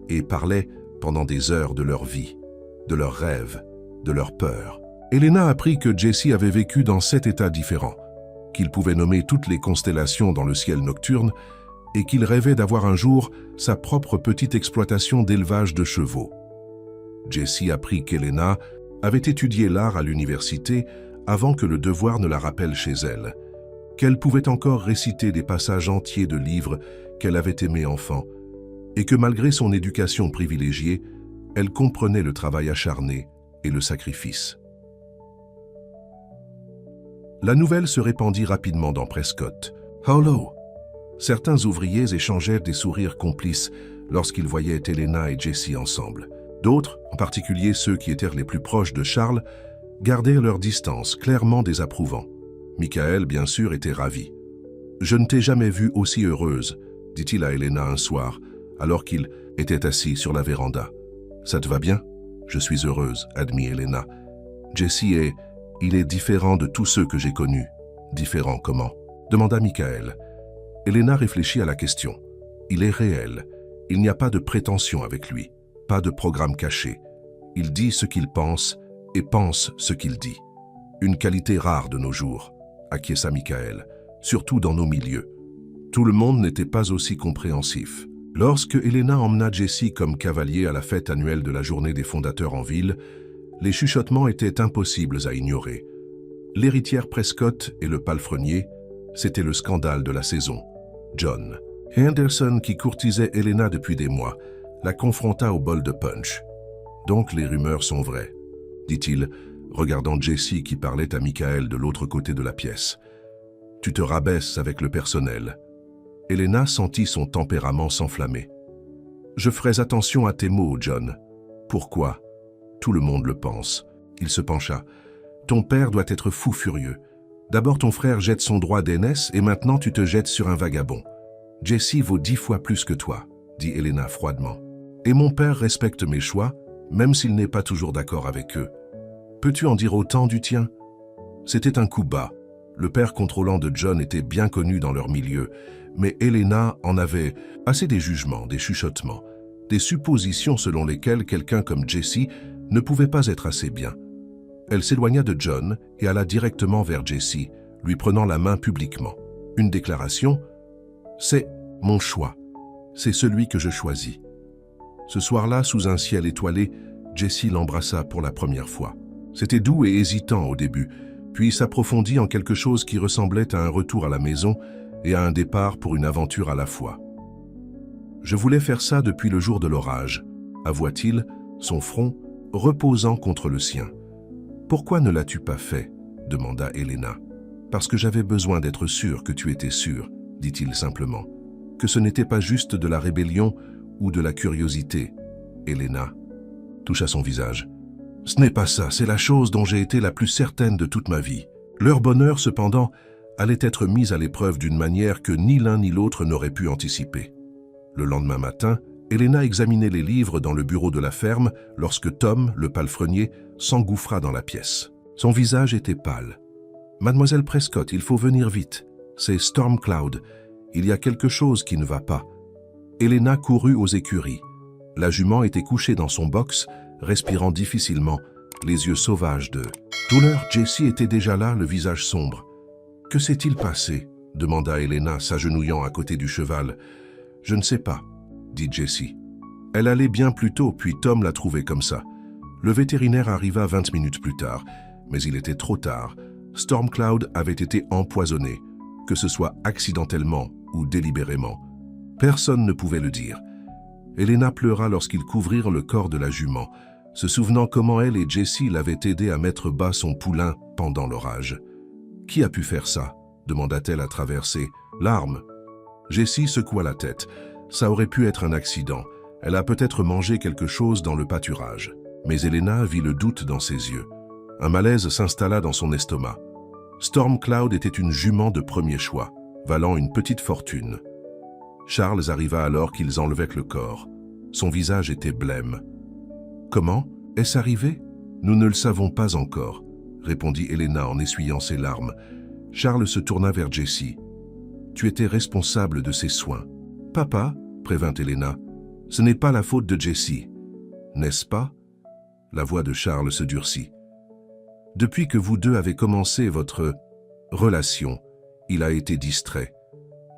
et parlaient pendant des heures de leur vie, de leurs rêves, de leurs peurs. Elena apprit que Jesse avait vécu dans 7 états différents, qu'il pouvait nommer toutes les constellations dans le ciel nocturne et qu'il rêvait d'avoir un jour sa propre petite exploitation d'élevage de chevaux. Jesse apprit qu'Elena avait étudié l'art à l'université avant que le devoir ne la rappelle chez elle, qu'elle pouvait encore réciter des passages entiers de livres qu'elle avait aimés enfant, et que malgré son éducation privilégiée, elle comprenait le travail acharné et le sacrifice. La nouvelle se répandit rapidement dans Prescott. Hollow! Certains ouvriers échangeaient des sourires complices lorsqu'ils voyaient Elena et Jesse ensemble. D'autres, en particulier ceux qui étaient les plus proches de Charles, gardèrent leur distance, clairement désapprouvant. Michael, bien sûr, était ravi. « Je ne t'ai jamais vue aussi heureuse », dit-il à Elena un soir, alors qu'il était assis sur la véranda. « Ça te va bien ?»« Je suis heureuse », admit Elena. « Jesse il est différent de tous ceux que j'ai connus. »« Différent comment ?» demanda Michael. Elena réfléchit à la question. Il est réel. Il n'y a pas de prétention avec lui. Pas de programme caché. Il dit ce qu'il pense et pense ce qu'il dit. Une qualité rare de nos jours, acquiesça Michael. surtout dans nos milieux. Tout le monde n'était pas aussi compréhensif. Lorsque Helena emmena Jesse comme cavalier à la fête annuelle de la journée des fondateurs en ville, les chuchotements étaient impossibles à ignorer. L'héritière Prescott et le palefrenier, c'était le scandale de la saison. John Henderson, qui courtisait Helena depuis des mois, la confronta au bol de punch. « Donc les rumeurs sont vraies », dit-il, regardant Jesse qui parlait à Michael de l'autre côté de la pièce. « Tu te rabaisses avec le personnel. » Helena sentit son tempérament s'enflammer. « Je ferai attention à tes mots, John. »« Pourquoi ?»« Tout le monde le pense. » Il se pencha. « Ton père doit être fou furieux. D'abord ton frère jette son droit d'aînesse et maintenant tu te jettes sur un vagabond. Jesse vaut 10 fois plus que toi, dit Helena froidement. Et mon père respecte mes choix, même s'il n'est pas toujours d'accord avec eux. Peux-tu en dire autant du tien? C'était un coup bas. Le père contrôlant de John était bien connu dans leur milieu, mais Helena en avait assez des jugements, des chuchotements, des suppositions selon lesquelles quelqu'un comme Jesse ne pouvait pas être assez bien. Elle s'éloigna de John et alla directement vers Jesse, lui prenant la main publiquement. Une déclaration: « C'est mon choix. C'est celui que je choisis. » Ce soir-là, sous un ciel étoilé, Jesse l'embrassa pour la première fois. C'était doux et hésitant au début, puis s'approfondit en quelque chose qui ressemblait à un retour à la maison et à un départ pour une aventure à la fois. « Je voulais faire ça depuis le jour de l'orage », avoua-t-il, son front reposant contre le sien. « Pourquoi ne l'as-tu pas fait ?» demanda Helena. « Parce que j'avais besoin d'être sûr que tu étais sûr, » dit-il simplement. « Que ce n'était pas juste de la rébellion ou de la curiosité. » Helena toucha son visage. « Ce n'est pas ça, c'est la chose dont j'ai été la plus certaine de toute ma vie. » Leur bonheur, cependant, allait être mis à l'épreuve d'une manière que ni l'un ni l'autre n'aurait pu anticiper. Le lendemain matin, Helena examinait les livres dans le bureau de la ferme lorsque Tom, le palefrenier, s'engouffra dans la pièce. Son visage était pâle. « Mademoiselle Prescott, il faut venir vite. C'est Stormcloud. Il y a quelque chose qui ne va pas. » Helena courut aux écuries. La jument était couchée dans son box, respirant difficilement, les yeux sauvages de douleur. Jesse était déjà là, le visage sombre. « Que s'est-il passé ?» demanda Helena, s'agenouillant à côté du cheval. « Je ne sais pas, » dit Jesse. Elle allait bien plus tôt, puis Tom l'a trouvée comme ça. Le vétérinaire arriva 20 minutes plus tard, mais il était trop tard. Stormcloud avait été empoisonné, que ce soit accidentellement ou délibérément. Personne ne pouvait le dire. Helena pleura lorsqu'ils couvrirent le corps de la jument, se souvenant comment elle et Jesse l'avaient aidé à mettre bas son poulain pendant l'orage. « Qui a pu faire ça ?» demanda-t-elle à travers ses larmes. Jesse secoua la tête. Ça aurait pu être un accident. Elle a peut-être mangé quelque chose dans le pâturage. Mais Helena vit le doute dans ses yeux. Un malaise s'installa dans son estomac. Stormcloud était une jument de premier choix, valant une petite fortune. Charles arriva alors qu'ils enlevaient le corps. Son visage était blême. « Comment? Est-ce arrivé? Nous ne le savons pas encore, » répondit Helena en essuyant ses larmes. Charles se tourna vers Jesse. « Tu étais responsable de ses soins. »« Papa, » prévint Helena, « ce n'est pas la faute de Jesse. »« N'est-ce pas ?» La voix de Charles se durcit. « Depuis que vous deux avez commencé votre relation, il a été distrait,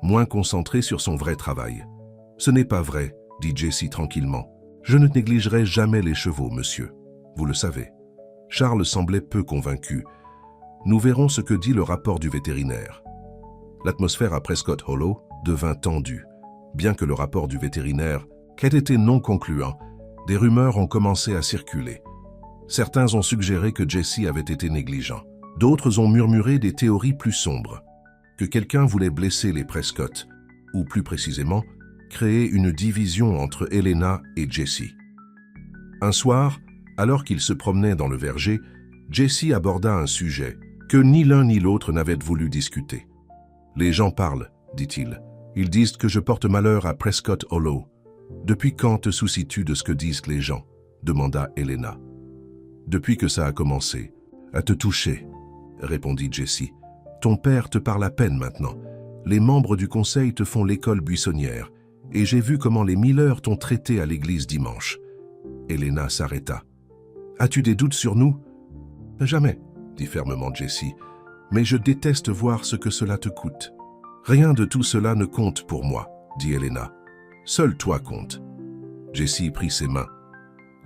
moins concentré sur son vrai travail. »« Ce n'est pas vrai, » dit Jesse tranquillement. « Je ne négligerai jamais les chevaux, monsieur. Vous le savez. » Charles semblait peu convaincu. Nous verrons ce que dit le rapport du vétérinaire. L'atmosphère à Prescott Hollow devint tendue. Bien que le rapport du vétérinaire ait été non concluant, des rumeurs ont commencé à circuler. Certains ont suggéré que Jesse avait été négligent. D'autres ont murmuré des théories plus sombres. Que quelqu'un voulait blesser les Prescott, ou plus précisément, créer une division entre Helena et Jesse. Un soir, alors qu'ils se promenaient dans le verger, Jesse aborda un sujet que ni l'un ni l'autre n'avaient voulu discuter. « Les gens parlent, dit-il. Ils disent que je porte malheur à Prescott Hollow. Depuis quand te soucies-tu de ce que disent les gens ?» demanda Helena. « Depuis que ça a commencé. À te toucher, » répondit Jesse. « Ton père te parle à peine maintenant. Les membres du conseil te font l'école buissonnière, et j'ai vu comment les Miller t'ont traité à l'église dimanche. » Helena s'arrêta. « As-tu des doutes sur nous ?»« Jamais, » dit fermement Jesse. « Mais je déteste voir ce que cela te coûte. Rien de tout cela ne compte pour moi, dit Elena. Seul toi compte. Jessie prit ses mains.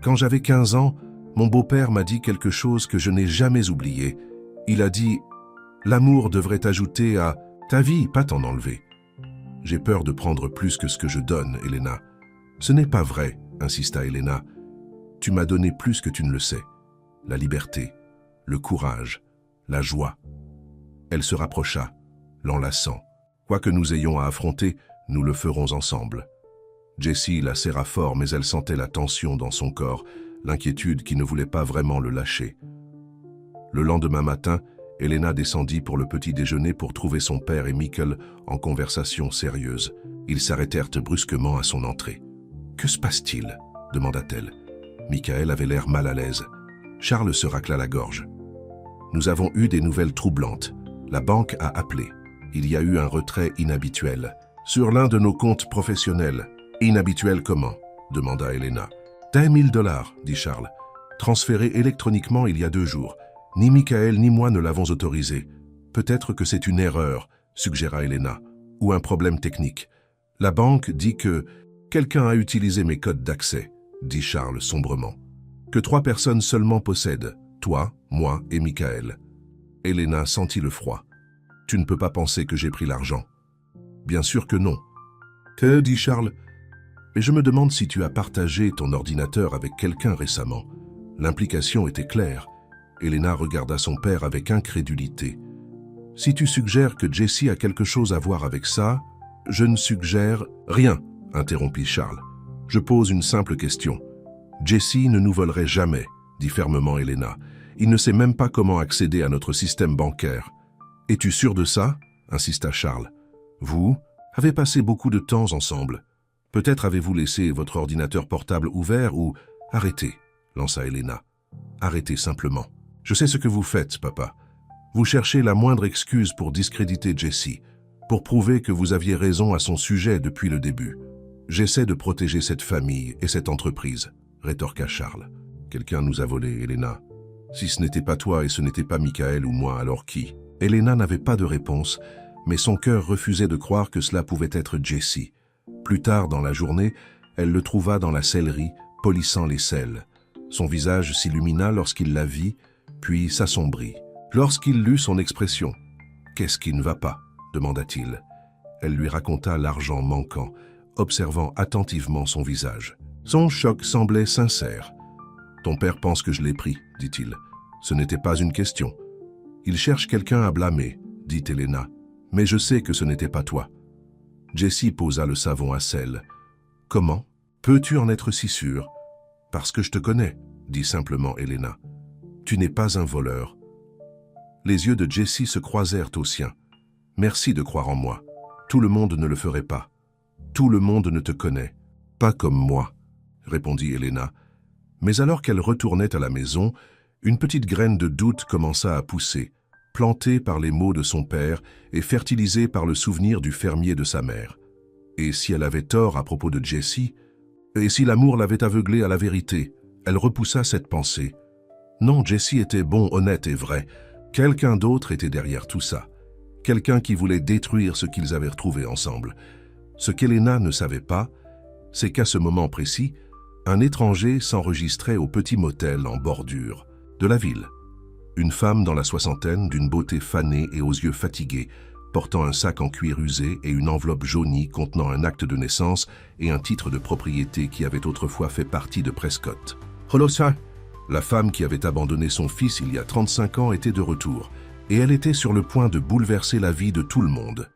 Quand j'avais 15 ans, mon beau-père m'a dit quelque chose que je n'ai jamais oublié. Il a dit « L'amour devrait ajouter à ta vie, pas t'en enlever. » J'ai peur de prendre plus que ce que je donne, Elena. Ce n'est pas vrai, insista Elena. Tu m'as donné plus que tu ne le sais. La liberté, le courage, la joie. Elle se rapprocha, l'enlaçant. Quoi que nous ayons à affronter, nous le ferons ensemble. Jessie la serra fort, mais elle sentait la tension dans son corps, l'inquiétude qui ne voulait pas vraiment le lâcher. Le lendemain matin, Elena descendit pour le petit déjeuner pour trouver son père et Mikkel en conversation sérieuse. Ils s'arrêtèrent brusquement à son entrée. « Que se passe-t-il » demanda-t-elle. Michael avait l'air mal à l'aise. Charles se racla la gorge. « Nous avons eu des nouvelles troublantes. La banque a appelé. Il y a eu un retrait inhabituel. Sur l'un de nos comptes professionnels. Inhabituel comment ?» demanda Elena. « 10 000 $, dit Charles. Transféré électroniquement il y a 2 jours. Ni Michael ni moi ne l'avons autorisé. Peut-être que c'est une erreur, suggéra Elena, ou un problème technique. La banque dit que quelqu'un a utilisé mes codes d'accès, dit Charles sombrement. Que 3 personnes seulement possèdent, toi, moi et Michael. Elena sentit le froid. Tu ne peux pas penser que j'ai pris l'argent. Bien sûr que non. Que, dit Charles. Mais je me demande si tu as partagé ton ordinateur avec quelqu'un récemment. L'implication était claire. Elena regarda son père avec incrédulité. « Si tu suggères que Jessie a quelque chose à voir avec ça, je ne suggère rien, » interrompit Charles. « Je pose une simple question. Jessie ne nous volerait jamais, » dit fermement Elena. « Il ne sait même pas comment accéder à notre système bancaire. »« Es-tu sûr de ça ?» insista Charles. « Vous avez passé beaucoup de temps ensemble. Peut-être avez-vous laissé votre ordinateur portable ouvert ou... »« Arrêtez, » lança Elena. « Arrêtez simplement. Je sais ce que vous faites, papa. Vous cherchez la moindre excuse pour discréditer Jessie, pour prouver que vous aviez raison à son sujet depuis le début. J'essaie de protéger cette famille et cette entreprise, rétorqua Charles. Quelqu'un nous a volé, Elena. Si ce n'était pas toi et ce n'était pas Michael ou moi, alors qui? Elena n'avait pas de réponse, mais son cœur refusait de croire que cela pouvait être Jessie. Plus tard dans la journée, elle le trouva dans la sellerie, polissant les selles. Son visage s'illumina lorsqu'il la vit, puis s'assombrit. Lorsqu'il lut son expression, « Qu'est-ce qui ne va pas ?» demanda-t-il. Elle lui raconta l'argent manquant, observant attentivement son visage. Son choc semblait sincère. « Ton père pense que je l'ai pris, dit-il. Ce n'était pas une question. Il cherche quelqu'un à blâmer, dit Elena. Mais je sais que ce n'était pas toi. » Jessie posa le savon à sel. « Comment? Peux-tu en être si sûr? »« Parce que je te connais, » dit simplement Elena. « Tu n'es pas un voleur. » Les yeux de Jessie se croisèrent aux siens. « Merci de croire en moi. Tout le monde ne le ferait pas. Tout le monde ne te connaît. Pas comme moi, » répondit Elena. Mais alors qu'elle retournait à la maison, une petite graine de doute commença à pousser, plantée par les mots de son père et fertilisée par le souvenir du fermier de sa mère. Et si elle avait tort à propos de Jessie? Et si l'amour l'avait aveuglée à la vérité? Elle repoussa cette pensée. Non, Jessie était bon, honnête et vrai. Quelqu'un d'autre était derrière tout ça. Quelqu'un qui voulait détruire ce qu'ils avaient retrouvé ensemble. Ce qu'Elena ne savait pas, c'est qu'à ce moment précis, un étranger s'enregistrait au petit motel en bordure de la ville. Une femme dans la soixantaine, d'une beauté fanée et aux yeux fatigués, portant un sac en cuir usé et une enveloppe jaunie contenant un acte de naissance et un titre de propriété qui avait autrefois fait partie de Prescott. « Hello, sir !» La femme qui avait abandonné son fils il y a 35 ans était de retour, et elle était sur le point de bouleverser la vie de tout le monde.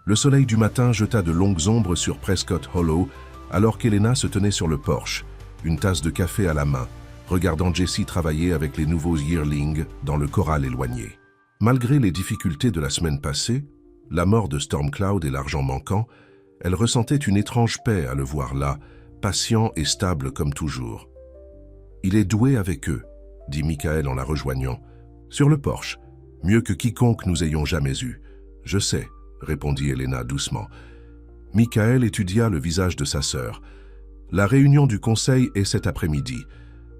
Le soleil du matin jeta de longues ombres sur Prescott Hollow, alors qu'Elena se tenait sur le porche, une tasse de café à la main, regardant Jessie travailler avec les nouveaux yearlings dans le corral éloigné. Malgré les difficultés de la semaine passée, la mort de Stormcloud et l'argent manquant, elle ressentait une étrange paix à le voir là, patient et stable comme toujours. « Il est doué avec eux, » dit Michael en la rejoignant. « Sur le porche, mieux que quiconque nous ayons jamais eu. »« Je sais, » répondit Elena doucement. Michael étudia le visage de sa sœur. « La réunion du conseil est cet après-midi.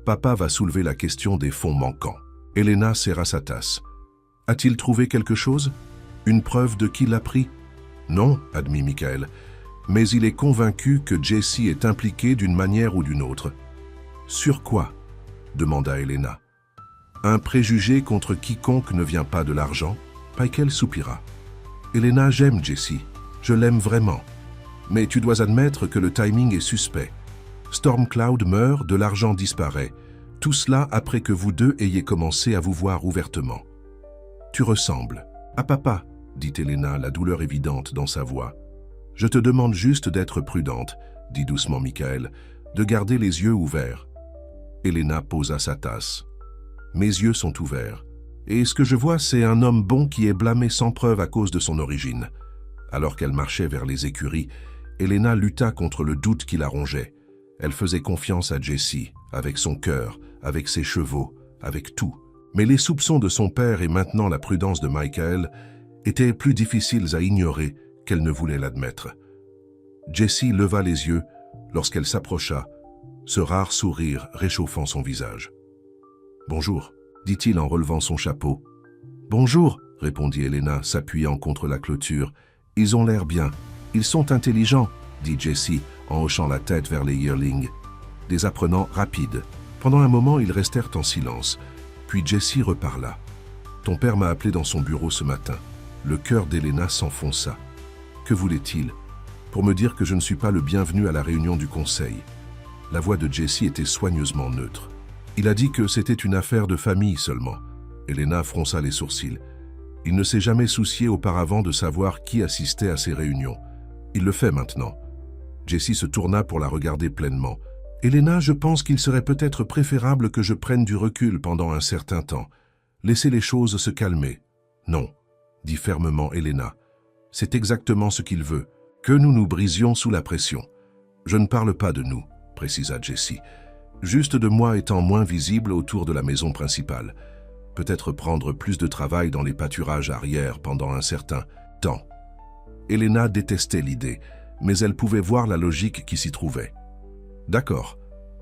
Papa va soulever la question des fonds manquants. » Elena serra sa tasse. « A-t-il trouvé quelque chose? Une preuve de qui l'a pris? Non, admit Michael, mais il est convaincu que Jesse est impliqué d'une manière ou d'une autre. Sur quoi? Demanda Elena. Un préjugé contre quiconque ne vient pas de l'argent? Michael soupira. Elena, j'aime Jesse. Je l'aime vraiment. Mais tu dois admettre que le timing est suspect. Stormcloud meurt, de l'argent disparaît. Tout cela après que vous deux ayez commencé à vous voir ouvertement. Tu ressembles à papa, dit Elena, la douleur évidente dans sa voix. Je te demande juste d'être prudente, dit doucement Michael, de garder les yeux ouverts. Elena posa sa tasse. Mes yeux sont ouverts. Et ce que je vois, c'est un homme bon qui est blâmé sans preuve à cause de son origine. Alors qu'elle marchait vers les écuries, Elena lutta contre le doute qui la rongeait. Elle faisait confiance à Jesse, avec son cœur, avec ses chevaux, avec tout. Mais les soupçons de son père et maintenant la prudence de Michael étaient plus difficiles à ignorer qu'elle ne voulait l'admettre. Jesse leva les yeux lorsqu'elle s'approcha, ce rare sourire réchauffant son visage. « Bonjour », dit-il en relevant son chapeau. « Bonjour », répondit Elena, s'appuyant contre la clôture. « Ils ont l'air bien. Ils sont intelligents », dit Jesse en hochant la tête vers les yearlings. Des apprenants rapides. Pendant un moment, ils restèrent en silence. Puis Jesse reparla. « Ton père m'a appelé dans son bureau ce matin. » Le cœur d'Elena s'enfonça. Que voulait-il? Pour me dire que je ne suis pas le bienvenu à la réunion du conseil. La voix de Jesse était soigneusement neutre. Il a dit que c'était une affaire de famille seulement. Elena fronça les sourcils. Il ne s'est jamais soucié auparavant de savoir qui assistait à ces réunions. Il le fait maintenant. Jesse se tourna pour la regarder pleinement. Elena, je pense qu'il serait peut-être préférable que je prenne du recul pendant un certain temps. Laissez les choses se calmer. Non, dit fermement Elena. C'est exactement ce qu'il veut, que nous nous brisions sous la pression. Je ne parle pas de nous, précisa Jesse. Juste de moi étant moins visible autour de la maison principale. Peut-être prendre plus de travail dans les pâturages arrière pendant un certain temps. Elena détestait l'idée, mais elle pouvait voir la logique qui s'y trouvait. D'accord,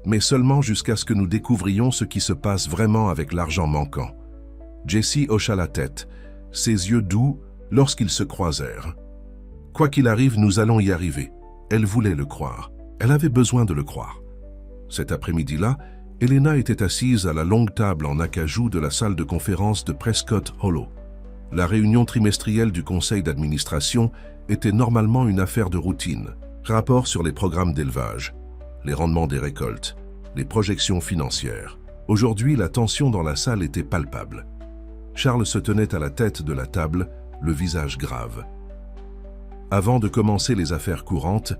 mais seulement jusqu'à ce que nous découvrions ce qui se passe vraiment avec l'argent manquant. Jesse hocha la tête, ses yeux doux lorsqu'ils se croisèrent. Quoi qu'il arrive, nous allons y arriver. Elle voulait le croire. Elle avait besoin de le croire. Cet après-midi-là, Elena était assise à la longue table en acajou de la salle de conférence de Prescott Hollow. La réunion trimestrielle du conseil d'administration était normalement une affaire de routine. Rapport sur les programmes d'élevage, les rendements des récoltes, les projections financières. Aujourd'hui, la tension dans la salle était palpable. Charles se tenait à la tête de la table, le visage grave. Avant de commencer les affaires courantes,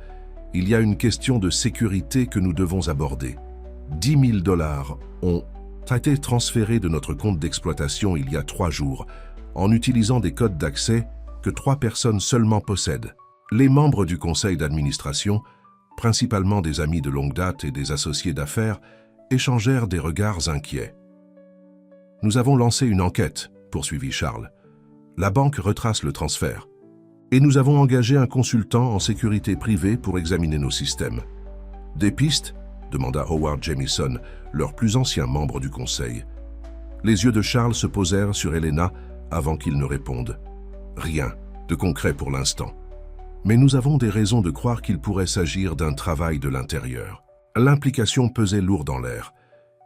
il y a une question de sécurité que nous devons aborder. 10 000 $ ont été transférés de notre compte d'exploitation il y a 3 jours, en utilisant des codes d'accès que 3 personnes seulement possèdent. Les membres du conseil d'administration, principalement des amis de longue date et des associés d'affaires, échangèrent des regards inquiets. « Nous avons lancé une enquête », poursuivit Charles. « La banque retrace le transfert. Et nous avons engagé un consultant en sécurité privée pour examiner nos systèmes. »« Des pistes ?» demanda Howard Jamieson, leur plus ancien membre du conseil. Les yeux de Charles se posèrent sur Elena avant qu'il ne réponde. « Rien de concret pour l'instant. Mais nous avons des raisons de croire qu'il pourrait s'agir d'un travail de l'intérieur. » L'implication pesait lourd dans l'air.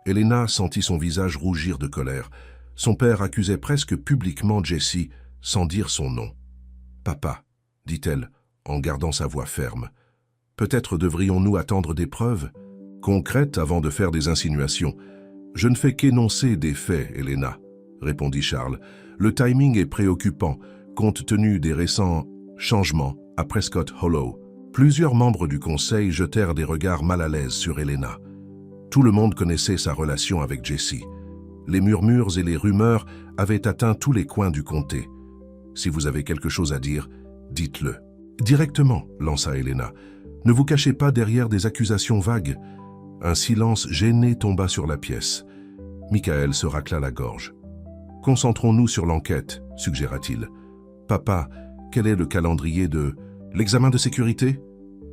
Elena sentit son visage rougir de colère. Son père accusait presque publiquement Jesse, sans dire son nom. « Papa, » dit-elle, en gardant sa voix ferme, « peut-être devrions-nous attendre des preuves concrètes avant de faire des insinuations. »« Je ne fais qu'énoncer des faits, Elena, » répondit Charles. « Le timing est préoccupant, compte tenu des récents changements à Prescott Hollow. » Plusieurs membres du conseil jetèrent des regards mal à l'aise sur Elena. Tout le monde connaissait sa relation avec Jesse. Les murmures et les rumeurs avaient atteint tous les coins du comté. « Si vous avez quelque chose à dire, dites-le. »« Directement, » lança Elena. « Ne vous cachez pas derrière des accusations vagues. » Un silence gêné tomba sur la pièce. Michael se racla la gorge. « Concentrons-nous sur l'enquête, » suggéra-t-il. « Papa, quel est le calendrier de l'examen de sécurité ?»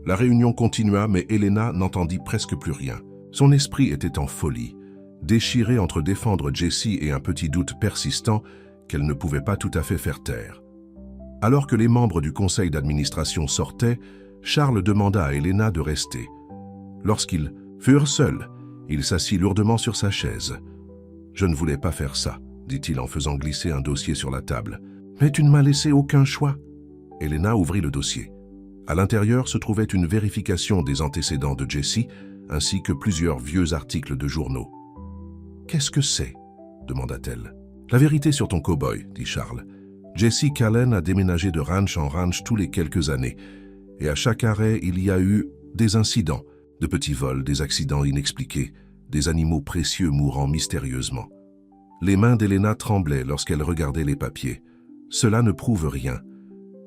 La réunion continua, mais Elena n'entendit presque plus rien. Son esprit était en folie. Déchiré entre défendre Jesse et un petit doute persistant qu'elle ne pouvait pas tout à fait faire taire. Alors que les membres du conseil d'administration sortaient, Charles demanda à Elena de rester. Lorsqu'ils furent seuls, il s'assit lourdement sur sa chaise. « Je ne voulais pas faire ça, » dit-il en faisant glisser un dossier sur la table. « Mais tu ne m'as laissé aucun choix. » Elena ouvrit le dossier. À l'intérieur se trouvait une vérification des antécédents de Jessie, ainsi que plusieurs vieux articles de journaux. « Qu'est-ce que c'est ?» demanda-t-elle. « La vérité sur ton cow-boy, » dit Charles. « Jessie Callen a déménagé de ranch en ranch tous les quelques années, et à chaque arrêt, il y a eu des incidents, de petits vols, des accidents inexpliqués, des animaux précieux mourant mystérieusement. » Les mains d'Elena tremblaient lorsqu'elle regardait les papiers. « Cela ne prouve rien.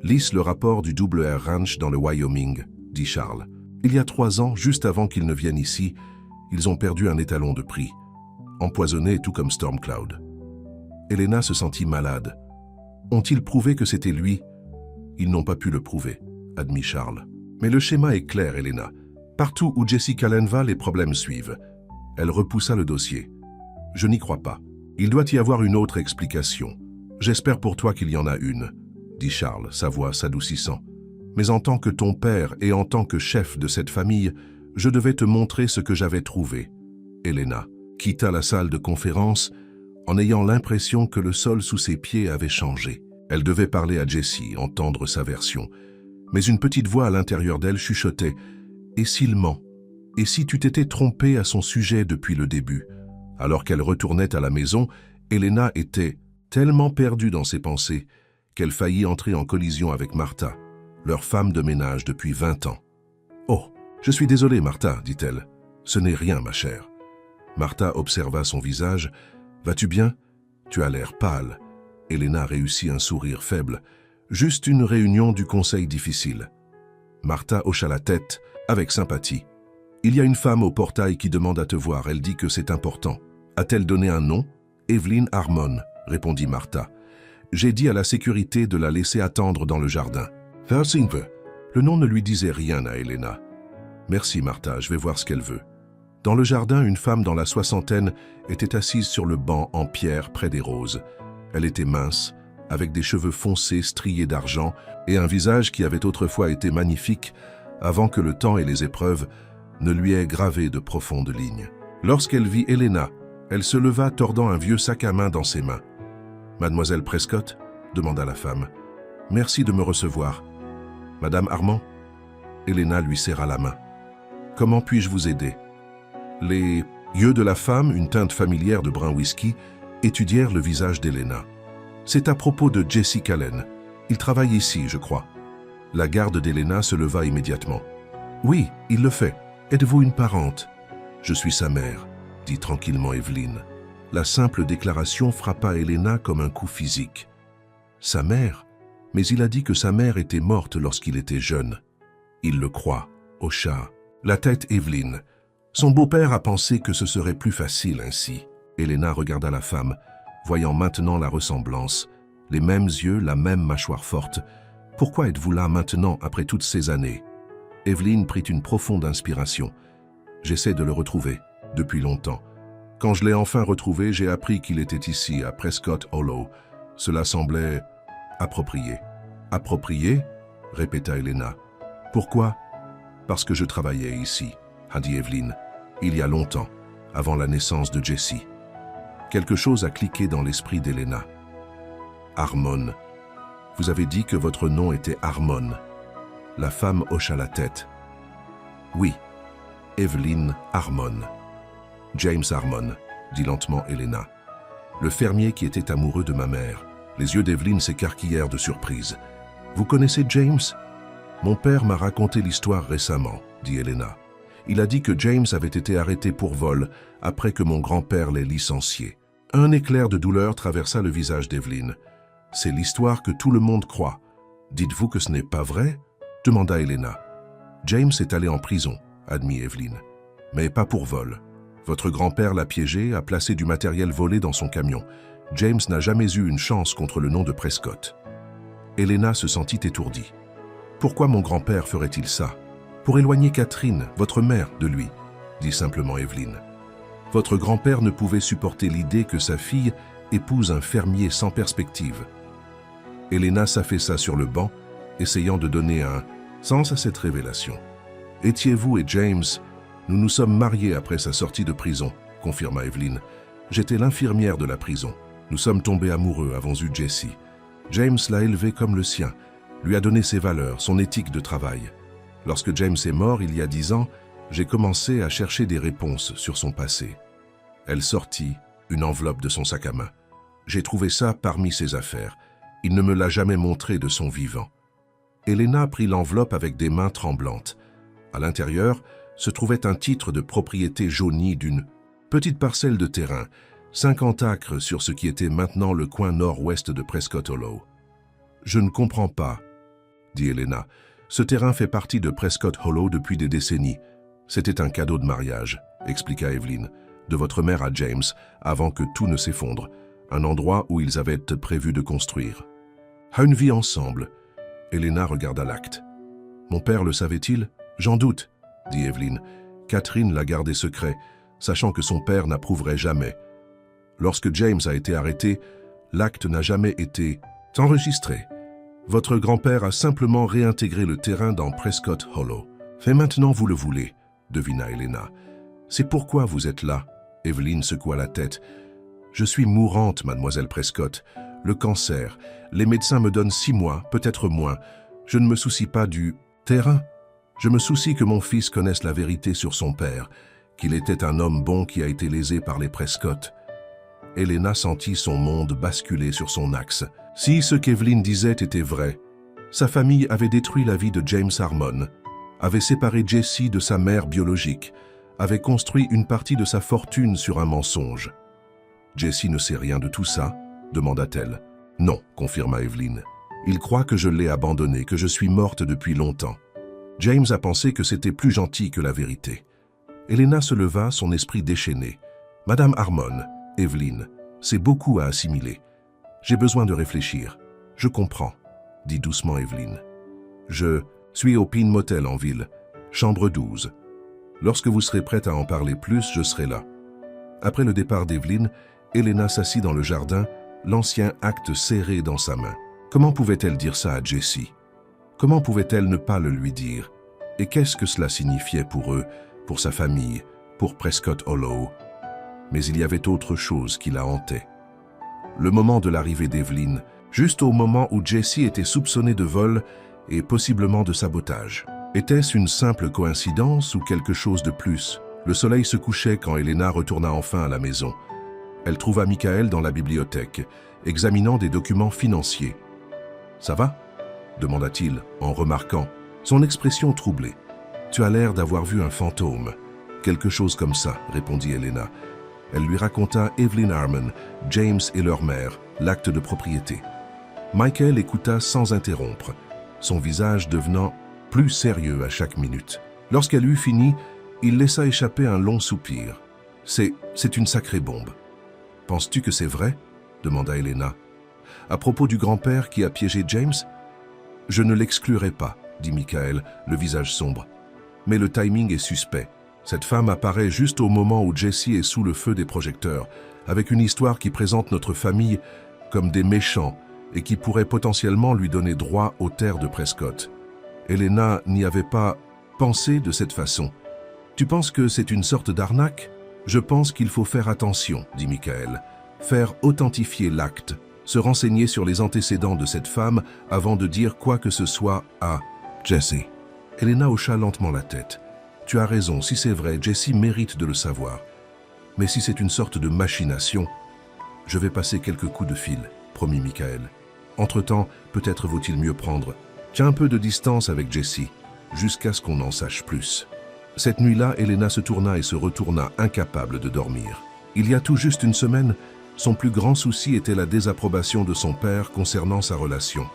Lise le rapport du WR Ranch dans le Wyoming, » dit Charles. « Il y a 3 ans, juste avant qu'ils ne viennent ici, ils ont perdu un étalon de prix, empoisonné tout comme Stormcloud. » Elena se sentit malade. « Ont-ils prouvé que c'était lui ?»« Ils n'ont pas pu le prouver, » admit Charles. « Mais le schéma est clair, Elena. Partout où Jessie Callen va, les problèmes suivent. » Elle repoussa le dossier. « Je n'y crois pas. Il doit y avoir une autre explication. J'espère pour toi qu'il y en a une, » dit Charles, sa voix s'adoucissant. « Mais en tant que ton père et en tant que chef de cette famille, je devais te montrer ce que j'avais trouvé. » Elena quitta la salle de conférence en ayant l'impression que le sol sous ses pieds avait changé. Elle devait parler à Jessie, entendre sa version. Mais une petite voix à l'intérieur d'elle chuchotait « Et s'il ment? Et si tu t'étais trompé à son sujet depuis le début ?» Alors qu'elle retournait à la maison, Elena était tellement perdue dans ses pensées qu'elle faillit entrer en collision avec Martha, leur femme de ménage depuis 20 ans. « Oh, je suis désolée, Martha, dit-elle. Ce n'est rien, ma chère. » Martha observa son visage. « Vas-tu bien? Tu as l'air pâle. » Elena réussit un sourire faible. « Juste une réunion du conseil difficile. » Martha hocha la tête avec sympathie. « Il y a une femme au portail qui demande à te voir. Elle dit que c'est important. » A-t-elle donné un nom? « Evelyn Harmon, » répondit Martha. « J'ai dit à la sécurité de la laisser attendre dans le jardin. » Le nom ne lui disait rien à Elena. « Merci, Martha, je vais voir ce qu'elle veut. » Dans le jardin, une femme dans la 60aine était assise sur le banc en pierre près des roses. Elle était mince, avec des cheveux foncés striés d'argent et un visage qui avait autrefois été magnifique avant que le temps et les épreuves ne lui aient gravé de profondes lignes. Lorsqu'elle vit Elena, elle se leva tordant un vieux sac à main dans ses mains. « Mademoiselle Prescott ?» demanda la femme. « Merci de me recevoir. Madame Harmon ?» Elena lui serra la main. « Comment puis-je vous aider ?» Les yeux de la femme, une teinte familière de brun whisky, étudièrent le visage d'Elena. « C'est à propos de Jessie Callen. Il travaille ici, je crois. » La garde d'Elena se leva immédiatement. « Oui, il le fait. Êtes-vous une parente ?»« Je suis sa mère, » dit tranquillement Evelyn. La simple déclaration frappa Elena comme un coup physique. Sa mère? Mais il a dit que sa mère était morte lorsqu'il était jeune. Il le croit, hocha la tête Evelyn. Son beau-père a pensé que ce serait plus facile ainsi. Elena regarda la femme, voyant maintenant la ressemblance. Les mêmes yeux, la même mâchoire forte. Pourquoi êtes-vous là maintenant, après toutes ces années? Evelyn prit une profonde inspiration. J'essaie de le retrouver, depuis longtemps. Quand je l'ai enfin retrouvé, j'ai appris qu'il était ici, à Prescott Hollow. Cela semblait approprié. Approprié? Répéta Elena. Pourquoi? Parce que je travaillais ici, a dit Evelyn, il y a longtemps, avant la naissance de Jessie. Quelque chose a cliqué dans l'esprit d'Elena. Harmon. Vous avez dit que votre nom était Harmon. La femme hocha la tête. Oui, Evelyn Harmon. James Harmon, dit lentement Elena. Le fermier qui était amoureux de ma mère. Les yeux d'Evelyn s'écarquillèrent de surprise. Vous connaissez James? Mon père m'a raconté l'histoire récemment, dit Elena. Il a dit que James avait été arrêté pour vol après que mon grand-père l'ait licencié. Un éclair de douleur traversa le visage d'Evelyn. C'est l'histoire que tout le monde croit. Dites-vous que ce n'est pas vrai? Demanda Elena. James est allé en prison, admit Evelyn. Mais pas pour vol. Votre grand-père l'a piégé, a placé du matériel volé dans son camion. James n'a jamais eu une chance contre le nom de Prescott. Elena se sentit étourdie. Pourquoi mon grand-père ferait-il ça? Pour éloigner Catherine, votre mère, de lui, dit simplement Evelyn. Votre grand-père ne pouvait supporter l'idée que sa fille épouse un fermier sans perspective. Elena s'affaissa sur le banc, essayant de donner un sens à cette révélation. Étiez-vous et James, nous nous sommes mariés après sa sortie de prison, confirma Evelyn. J'étais l'infirmière de la prison. Nous sommes tombés amoureux, avons eu Jessie. James l'a élevé comme le sien, lui a donné ses valeurs, son éthique de travail. Lorsque James est mort il y a 10 ans, j'ai commencé à chercher des réponses sur son passé. Elle sortit une enveloppe de son sac à main. J'ai trouvé ça parmi ses affaires. Il ne me l'a jamais montré de son vivant. Elena prit l'enveloppe avec des mains tremblantes. À l'intérieur se trouvait un titre de propriété jaunie d'une petite parcelle de terrain, 50 acres sur ce qui était maintenant le coin nord-ouest de Prescott Hollow. « Je ne comprends pas, » dit Elena. « Ce terrain fait partie de Prescott Hollow depuis des décennies. C'était un cadeau de mariage, » expliqua Evelyn, « de votre mère à James, avant que tout ne s'effondre, un endroit où ils avaient prévu de construire. À une vie ensemble. » Elena regarda l'acte. « Mon père le savait-il? J'en doute, » dit Evelyn. Catherine l'a gardé secret, sachant que son père n'approuverait jamais. Lorsque James a été arrêté, l'acte n'a jamais été enregistré. Votre grand-père a simplement réintégré le terrain dans Prescott Hollow. Et maintenant vous le voulez, devina Elena. C'est pourquoi vous êtes là. Evelyn secoua la tête. Je suis mourante, mademoiselle Prescott. Le cancer. Les médecins me donnent 6 mois, peut-être moins. Je ne me soucie pas du terrain. Je me soucie que mon fils connaisse la vérité sur son père, qu'il était un homme bon qui a été lésé par les Prescott. Elena sentit son monde basculer sur son axe. Si ce qu'Evelyn disait était vrai, sa famille avait détruit la vie de James Harmon, avait séparé Jessie de sa mère biologique, avait construit une partie de sa fortune sur un mensonge. « Jessie ne sait rien de tout ça ?» demanda-t-elle. « Non, confirma Evelyn. Il croit que je l'ai abandonné, que je suis morte depuis longtemps. James a pensé que c'était plus gentil que la vérité. » Elena se leva, son esprit déchaîné. « Madame Harmon, Evelyn, c'est beaucoup à assimiler. J'ai besoin de réfléchir. Je comprends, » dit doucement Evelyn. « Je suis au Pin Motel en ville, chambre 12. Lorsque vous serez prête à en parler plus, je serai là. » Après le départ d'Evelyn, Elena s'assit dans le jardin, l'ancien acte serré dans sa main. Comment pouvait-elle dire ça à Jessie? Comment pouvait-elle ne pas le lui dire? Et qu'est-ce que cela signifiait pour eux, pour sa famille, pour Prescott Hollow? Mais il y avait autre chose qui la hantait. Le moment de l'arrivée d'Evelyn, juste au moment où Jessie était soupçonnée de vol et possiblement de sabotage. Était-ce une simple coïncidence ou quelque chose de plus? Le soleil se couchait quand Elena retourna enfin à la maison. Elle trouva Michael dans la bibliothèque, examinant des documents financiers. « Ça va ?» demanda-t-il en remarquant son expression troublée. « Tu as l'air d'avoir vu un fantôme. »« Quelque chose comme ça, » répondit Elena. Elle lui raconta Evelyn Harmon, James et leur mère, l'acte de propriété. Michael écouta sans interrompre, son visage devenant plus sérieux à chaque minute. Lorsqu'elle eut fini, il laissa échapper un long soupir. « C'est une sacrée bombe. »« Penses-tu que c'est vrai ?» demanda Elena. « À propos du grand-père qui a piégé James ?»« Je ne l'exclurai pas, » dit Michael, le visage sombre. « Mais le timing est suspect. Cette femme apparaît juste au moment où Jessie est sous le feu des projecteurs, avec une histoire qui présente notre famille comme des méchants et qui pourrait potentiellement lui donner droit aux terres de Prescott. Elena n'y avait pas pensé de cette façon. « Tu penses que c'est une sorte d'arnaque ?»« Je pense qu'il faut faire attention, » dit Michael. « Faire authentifier l'acte, se renseigner sur les antécédents de cette femme avant de dire quoi que ce soit à Jessie. » Elena hocha lentement la tête. « Tu as raison, si c'est vrai, Jessie mérite de le savoir. Mais si c'est une sorte de machination, je vais passer quelques coups de fil, » promit Michael. « Entre-temps, peut-être vaut-il mieux prendre. Tiens un peu de distance avec Jessie, jusqu'à ce qu'on en sache plus. » Cette nuit-là, Elena se tourna et se retourna, incapable de dormir. Il y a tout juste une semaine, son plus grand souci était la désapprobation de son père concernant sa relation.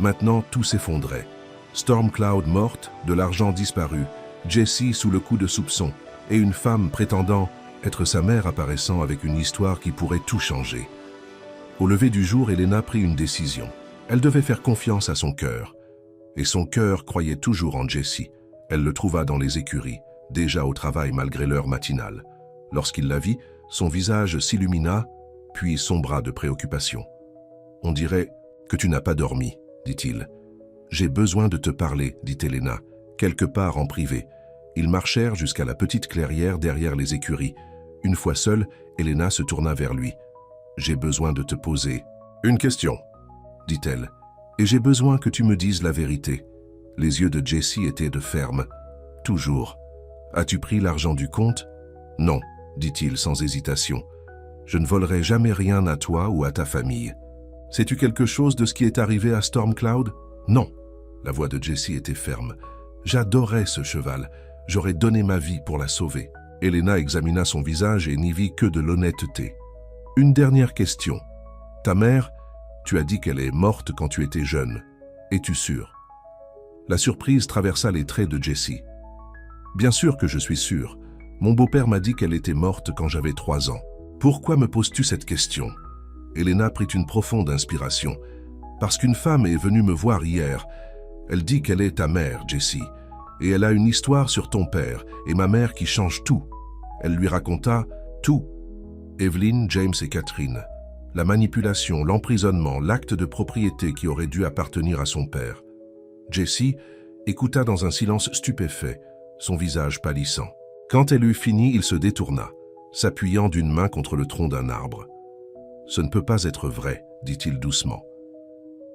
Maintenant, tout s'effondrait. Stormcloud morte, de l'argent disparu, Jessie sous le coup de soupçon, et une femme prétendant être sa mère apparaissant avec une histoire qui pourrait tout changer. Au lever du jour, Elena prit une décision. Elle devait faire confiance à son cœur. Et son cœur croyait toujours en Jessie. Elle le trouva dans les écuries, déjà au travail malgré l'heure matinale. Lorsqu'il la vit, son visage s'illumina. « puis sombra de préoccupation. « On dirait que tu n'as pas dormi, dit-il. « J'ai besoin de te parler, dit Elena, quelque part en privé. » Ils marchèrent jusqu'à la petite clairière derrière les écuries. Une fois seule, Elena se tourna vers lui. « J'ai besoin de te poser une question, dit-elle, et j'ai besoin que tu me dises la vérité. » Les yeux de Jessie étaient de ferme. « Toujours. As-tu pris l'argent du compte ? » ?»« Non, dit-il sans hésitation. Je ne volerai jamais rien à toi ou à ta famille. »« Sais-tu quelque chose de ce qui est arrivé à Stormcloud ? » ?»« Non. » La voix de Jessie était ferme. « J'adorais ce cheval. J'aurais donné ma vie pour la sauver. » Elena examina son visage et n'y vit que de l'honnêteté. « Une dernière question. Ta mère, tu as dit qu'elle est morte quand tu étais jeune. Es-tu sûr ?» La surprise traversa les traits de Jessie. « Bien sûr que je suis sûr. Mon beau-père m'a dit qu'elle était morte quand j'avais 3 ans. Pourquoi me poses-tu cette question ?» Elena prit une profonde inspiration. « Parce qu'une femme est venue me voir hier. Elle dit qu'elle est ta mère, Jessie. Et elle a une histoire sur ton père et ma mère qui change tout. Elle lui raconta tout. Evelyn, James et Catherine. La manipulation, l'emprisonnement, l'acte de propriété qui aurait dû appartenir à son père. » Jessie écouta dans un silence stupéfait, son visage pâlissant. Quand elle eut fini, il se détourna, s'appuyant d'une main contre le tronc d'un arbre. « Ce ne peut pas être vrai, dit-il doucement. »«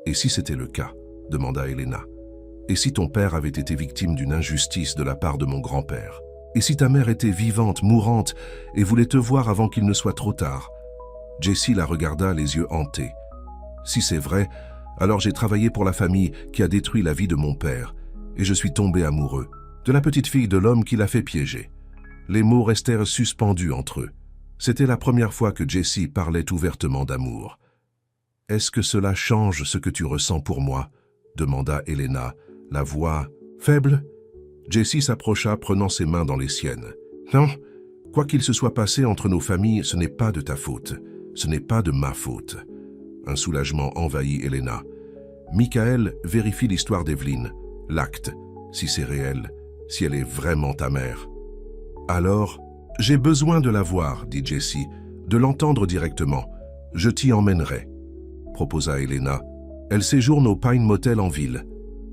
Et si c'était le cas ?» demanda Elena. « Et si ton père avait été victime d'une injustice de la part de mon grand-père ? Et si ta mère était vivante, mourante, et voulait te voir avant qu'il ne soit trop tard ?» Jessie la regarda les yeux hantés. « Si c'est vrai, alors j'ai travaillé pour la famille qui a détruit la vie de mon père, et je suis tombé amoureux de la petite fille de l'homme qui l'a fait piéger. » Les mots restèrent suspendus entre eux. C'était la première fois que Jessie parlait ouvertement d'amour. « Est-ce que cela change ce que tu ressens pour moi ?» demanda Elena, la voix faible. Jessie s'approcha, prenant ses mains dans les siennes. « Non, quoi qu'il se soit passé entre nos familles, ce n'est pas de ta faute. Ce n'est pas de ma faute. » Un soulagement envahit Elena. « Michael vérifie l'histoire d'Evelyn, l'acte, si c'est réel, si elle est vraiment ta mère. » « Alors, j'ai besoin de la voir, dit Jessie, de l'entendre directement. Je t'y emmènerai, proposa Elena. Elle séjourne au Pine Motel en ville.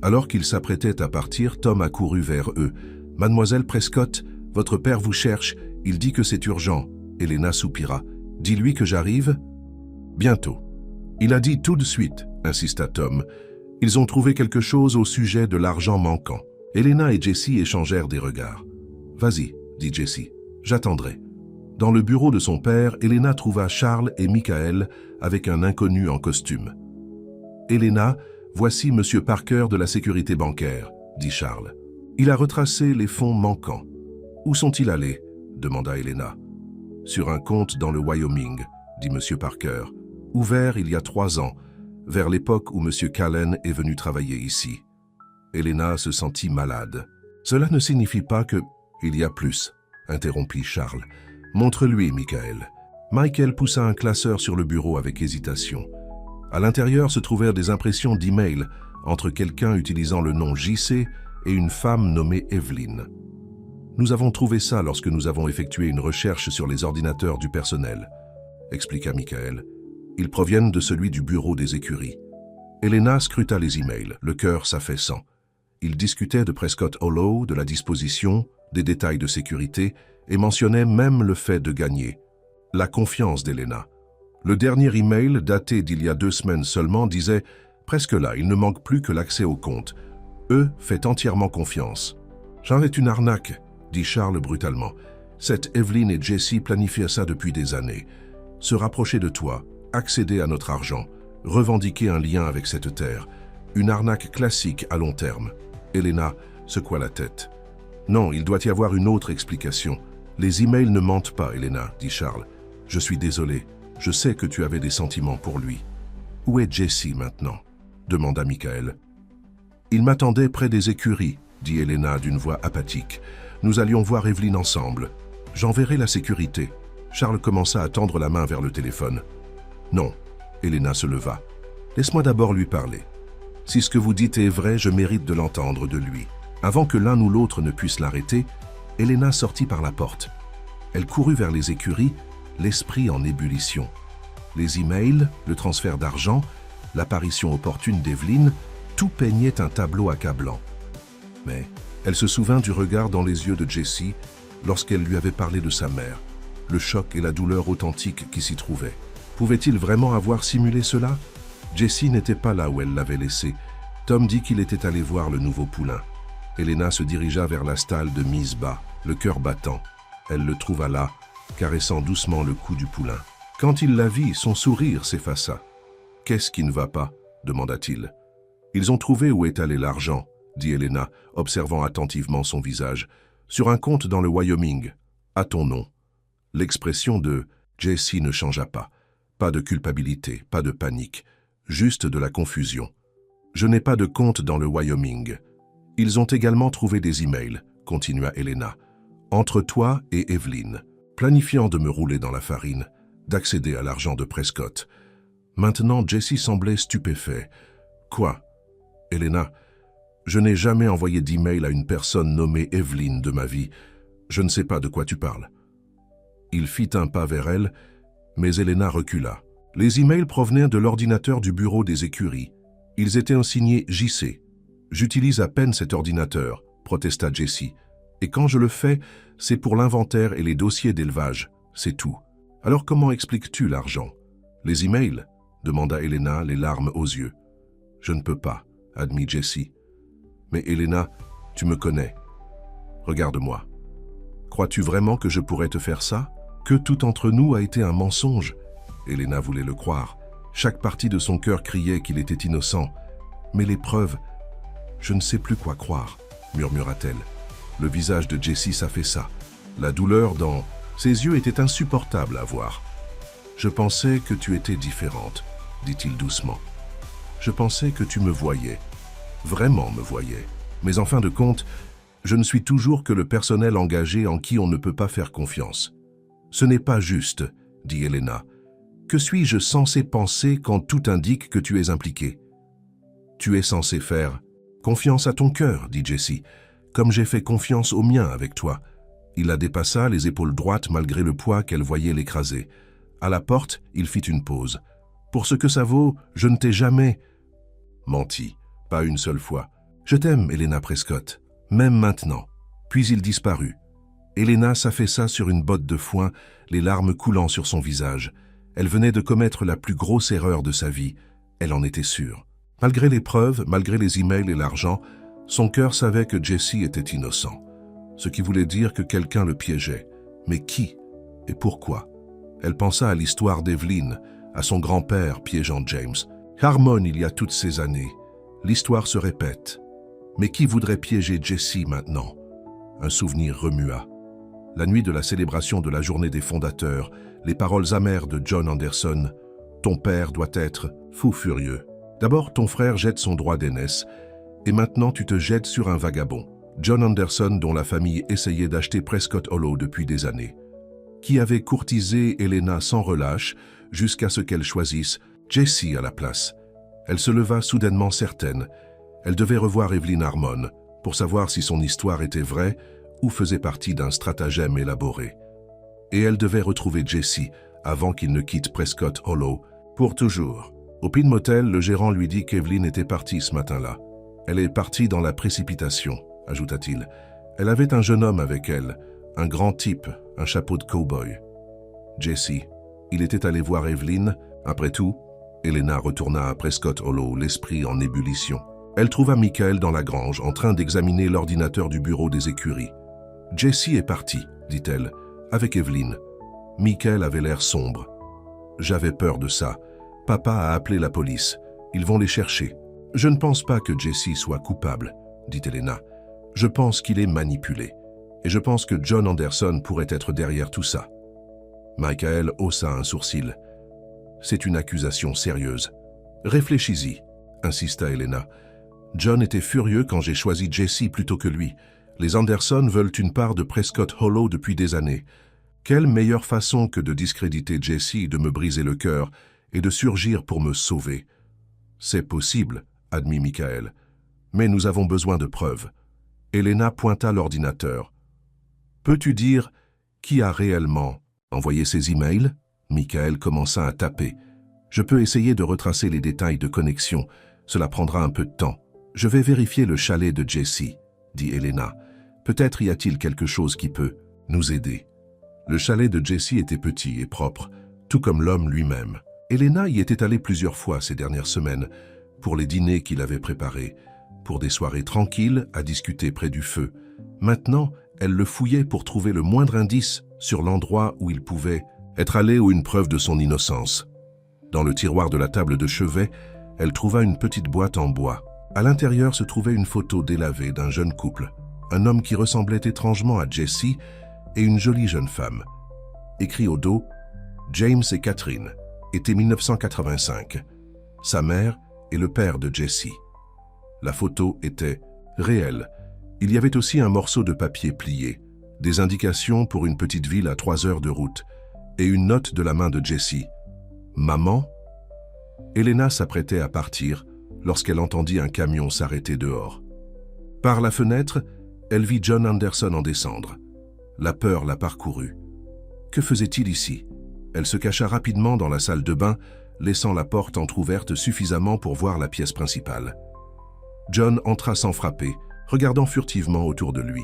Alors qu'ils s'apprêtaient à partir, Tom accourut vers eux. « Mademoiselle Prescott, votre père vous cherche, il dit que c'est urgent. » Elena soupira. « Dis-lui que j'arrive ?»« Bientôt. » « Il a dit tout de suite, » insista Tom. « Ils ont trouvé quelque chose au sujet de l'argent manquant. » Elena et Jessie échangèrent des regards. « Vas-y, » dit Jessie. « J'attendrai. » Dans le bureau de son père, Elena trouva Charles et Michael avec un inconnu en costume. « Elena, voici Monsieur Parker de la sécurité bancaire, » dit Charles. « Il a retracé les fonds manquants. »« Où sont-ils allés ?» demanda Elena. « Sur un compte dans le Wyoming, » dit Monsieur Parker. « Ouvert il y a 3 ans, vers l'époque où Monsieur Callen est venu travailler ici. » Elena se sentit malade. « Cela ne signifie pas que... » « Il y a plus, » interrompit Charles. « Montre-lui, Michael. » Michael poussa un classeur sur le bureau avec hésitation. À l'intérieur se trouvèrent des impressions d'emails entre quelqu'un utilisant le nom JC et une femme nommée Evelyn. « Nous avons trouvé ça lorsque nous avons effectué une recherche sur les ordinateurs du personnel, » expliqua Michael. « Ils proviennent de celui du bureau des écuries. » Elena scruta les emails, le cœur s'affaissant. Ils discutaient de Prescott Hollow, de la disposition, des détails de sécurité, et mentionnaient même le fait de gagner. La confiance d'Elena. Le dernier email, daté d'il y a 2 semaines seulement, disait « Presque là, il ne manque plus que l'accès au compte. Eux, faites entièrement confiance. » « J'en ai une arnaque, » dit Charles brutalement. « Cette Evelyn et Jessie planifiaient ça depuis des années. Se rapprocher de toi, accéder à notre argent, revendiquer un lien avec cette terre. Une arnaque classique à long terme. » Elena secoua la tête. « Non, il doit y avoir une autre explication. Les emails ne mentent pas, Elena, dit Charles. Je suis désolé. Je sais que tu avais des sentiments pour lui. »« Où est Jessie maintenant ?» demanda Michael. « Il m'attendait près des écuries, » dit Elena d'une voix apathique. « Nous allions voir Evelyn ensemble. J'enverrai la sécurité. » Charles commença à tendre la main vers le téléphone. « Non. » Elena se leva. « Laisse-moi d'abord lui parler. Si ce que vous dites est vrai, je mérite de l'entendre de lui. » Avant que l'un ou l'autre ne puisse l'arrêter, Elena sortit par la porte. Elle courut vers les écuries, l'esprit en ébullition. Les emails, le transfert d'argent, l'apparition opportune d'Evelyn, tout peignait un tableau accablant. Mais elle se souvint du regard dans les yeux de Jessie lorsqu'elle lui avait parlé de sa mère, le choc et la douleur authentique qui s'y trouvaient. Pouvait-il vraiment avoir simulé cela? Jessie n'était pas là où elle l'avait laissé. Tom dit qu'il était allé voir le nouveau poulain. Elena se dirigea vers la stalle de Misbah, le cœur battant. Elle le trouva là, caressant doucement le cou du poulain. Quand il la vit, son sourire s'effaça. « Qu'est-ce qui ne va pas ?» demanda-t-il. « Ils ont trouvé où est allé l'argent, » dit Elena, observant attentivement son visage. « Sur un compte dans le Wyoming, à ton nom. » L'expression de Jessie ne changea pas. Pas de culpabilité, pas de panique, juste de la confusion. « Je n'ai pas de compte dans le Wyoming. » « Ils ont également trouvé des emails, » continua Elena, « entre toi et Evelyn, planifiant de me rouler dans la farine, d'accéder à l'argent de Prescott. » Maintenant, Jessie semblait stupéfait. « Quoi ?» Elena, « Je n'ai jamais envoyé d'email à une personne nommée Evelyn de ma vie. Je ne sais pas de quoi tu parles. » Il fit un pas vers elle, mais Elena recula. Les emails provenaient de l'ordinateur du bureau des écuries. Ils étaient signés JC. « J'utilise à peine cet ordinateur, » protesta Jessie. « Et quand je le fais, c'est pour l'inventaire et les dossiers d'élevage, c'est tout. Alors comment expliques-tu l'argent? »« Les emails ?» demanda Elena, les larmes aux yeux. « Je ne peux pas, » admit Jessie. « Mais Elena, tu me connais. Regarde-moi. Crois-tu vraiment que je pourrais te faire ça? Que tout entre nous a été un mensonge ?» Elena voulait le croire. Chaque partie de son cœur criait qu'il était innocent. Mais les preuves... « Je ne sais plus quoi croire, » murmura-t-elle. Le visage de Jessie s'affaissa. La douleur dans ses yeux était insupportable à voir. « Je pensais que tu étais différente, » dit-il doucement. « Je pensais que tu me voyais, vraiment me voyais. Mais en fin de compte, je ne suis toujours que le personnel engagé en qui on ne peut pas faire confiance. »« Ce n'est pas juste, » dit Elena. « Que suis-je censé penser quand tout indique que tu es impliqué? »« Tu es censé faire confiance à ton cœur, » dit Jessie, « comme j'ai fait confiance au mien avec toi. » Il la dépassa, les épaules droites malgré le poids qu'elle voyait l'écraser. À la porte, il fit une pause. « Pour ce que ça vaut, je ne t'ai jamais... » menti, pas une seule fois. « Je t'aime, Elena Prescott, même maintenant. » Puis il disparut. Elena s'affaissa sur une botte de foin, les larmes coulant sur son visage. Elle venait de commettre la plus grosse erreur de sa vie. Elle en était sûre. Malgré les preuves, malgré les emails et l'argent, son cœur savait que Jessie était innocent. Ce qui voulait dire que quelqu'un le piégeait. Mais qui et pourquoi? Elle pensa à l'histoire d'Evelyn, à son grand-père piégeant James. Harmon il y a toutes ces années. L'histoire se répète. Mais qui voudrait piéger Jessie maintenant? Un souvenir remua. La nuit de la célébration de la journée des fondateurs, les paroles amères de John Anderson. Ton père doit être fou furieux. D'abord, ton frère jette son droit d'aînesse, et maintenant tu te jettes sur un vagabond, John Anderson dont la famille essayait d'acheter Prescott Hollow depuis des années, qui avait courtisé Elena sans relâche jusqu'à ce qu'elle choisisse Jessie à la place. Elle se leva soudainement certaine. Elle devait revoir Evelyn Harmon pour savoir si son histoire était vraie ou faisait partie d'un stratagème élaboré. Et elle devait retrouver Jessie avant qu'il ne quitte Prescott Hollow pour toujours. Au Pin Motel, le gérant lui dit qu'Evelyn était partie ce matin-là. « Elle est partie dans la précipitation », ajouta-t-il. « Elle avait un jeune homme avec elle, un grand type, un chapeau de cow-boy. » Jessie, il était allé voir Evelyn. Après tout, Elena retourna à Prescott Hollow, l'esprit en ébullition. Elle trouva Michael dans la grange, en train d'examiner l'ordinateur du bureau des écuries. « Jessie est partie, » dit-elle, « avec Evelyn. » Michael avait l'air sombre. « J'avais peur de ça. Papa a appelé la police. Ils vont les chercher. »« Je ne pense pas que Jessie soit coupable, » dit Elena. « Je pense qu'il est manipulé. Et je pense que John Anderson pourrait être derrière tout ça. » Michael haussa un sourcil. « C'est une accusation sérieuse. »« Réfléchis-y, » insista Elena. « John était furieux quand j'ai choisi Jessie plutôt que lui. Les Anderson veulent une part de Prescott Hollow depuis des années. Quelle meilleure façon que de discréditer Jessie, de me briser le cœur et de surgir pour me sauver. »« C'est possible, » admit Michael. « Mais nous avons besoin de preuves. » Elena pointa l'ordinateur. « Peux-tu dire qui a réellement envoyé ces emails » Michael commença à taper. « Je peux essayer de retracer les détails de connexion. Cela prendra un peu de temps. Je vais vérifier le chalet de Jessie, dit Elena. Peut-être y a-t-il quelque chose qui peut nous aider. » Le chalet de Jessie était petit et propre, tout comme l'homme lui-même. Elena y était allée plusieurs fois ces dernières semaines, pour les dîners qu'il avait préparés, pour des soirées tranquilles à discuter près du feu. Maintenant, elle le fouillait pour trouver le moindre indice sur l'endroit où il pouvait être allé ou une preuve de son innocence. Dans le tiroir de la table de chevet, elle trouva une petite boîte en bois. À l'intérieur se trouvait une photo délavée d'un jeune couple, un homme qui ressemblait étrangement à Jessie et une jolie jeune femme. Écrit au dos, James et Catherine, été 1985. Sa mère et le père de Jessie. La photo était réelle. Il y avait aussi un morceau de papier plié, des indications pour une petite ville à 3 heures de route et une note de la main de Jessie. « Maman ?» Elena s'apprêtait à partir lorsqu'elle entendit un camion s'arrêter dehors. Par la fenêtre, elle vit John Anderson en descendre. La peur la parcourut. Que faisait-il ici? Elle se cacha rapidement dans la salle de bain, laissant la porte entr'ouverte suffisamment pour voir la pièce principale. John entra sans frapper, regardant furtivement autour de lui.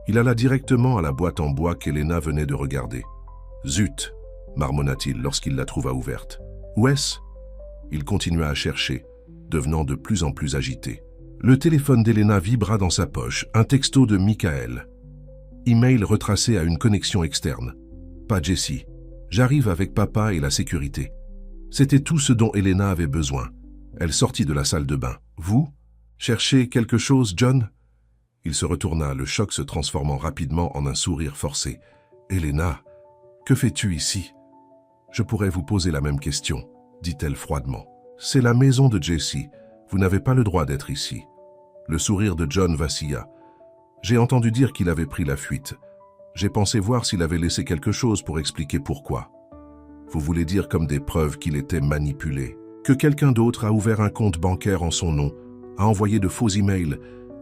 Il alla directement à la boîte en bois qu'Elena venait de regarder. « Zut !» marmonna-t-il lorsqu'il la trouva ouverte. « Où est-ce » Il continua à chercher, devenant de plus en plus agité. Le téléphone d'Elena vibra dans sa poche, un texto de Michael. Email retracé à une connexion externe. Pas Jessie. J'arrive avec papa et la sécurité. C'était tout ce dont Elena avait besoin. Elle sortit de la salle de bain. Vous? Cherchez quelque chose, John? Il se retourna, le choc se transformant rapidement en un sourire forcé. Elena, que fais-tu ici? Je pourrais vous poser la même question, dit-elle froidement. C'est la maison de Jessie. Vous n'avez pas le droit d'être ici. Le sourire de John vacilla. J'ai entendu dire qu'il avait pris la fuite. J'ai pensé voir s'il avait laissé quelque chose pour expliquer pourquoi. Vous voulez dire comme des preuves qu'il était manipulé, que quelqu'un d'autre a ouvert un compte bancaire en son nom, a envoyé de faux emails,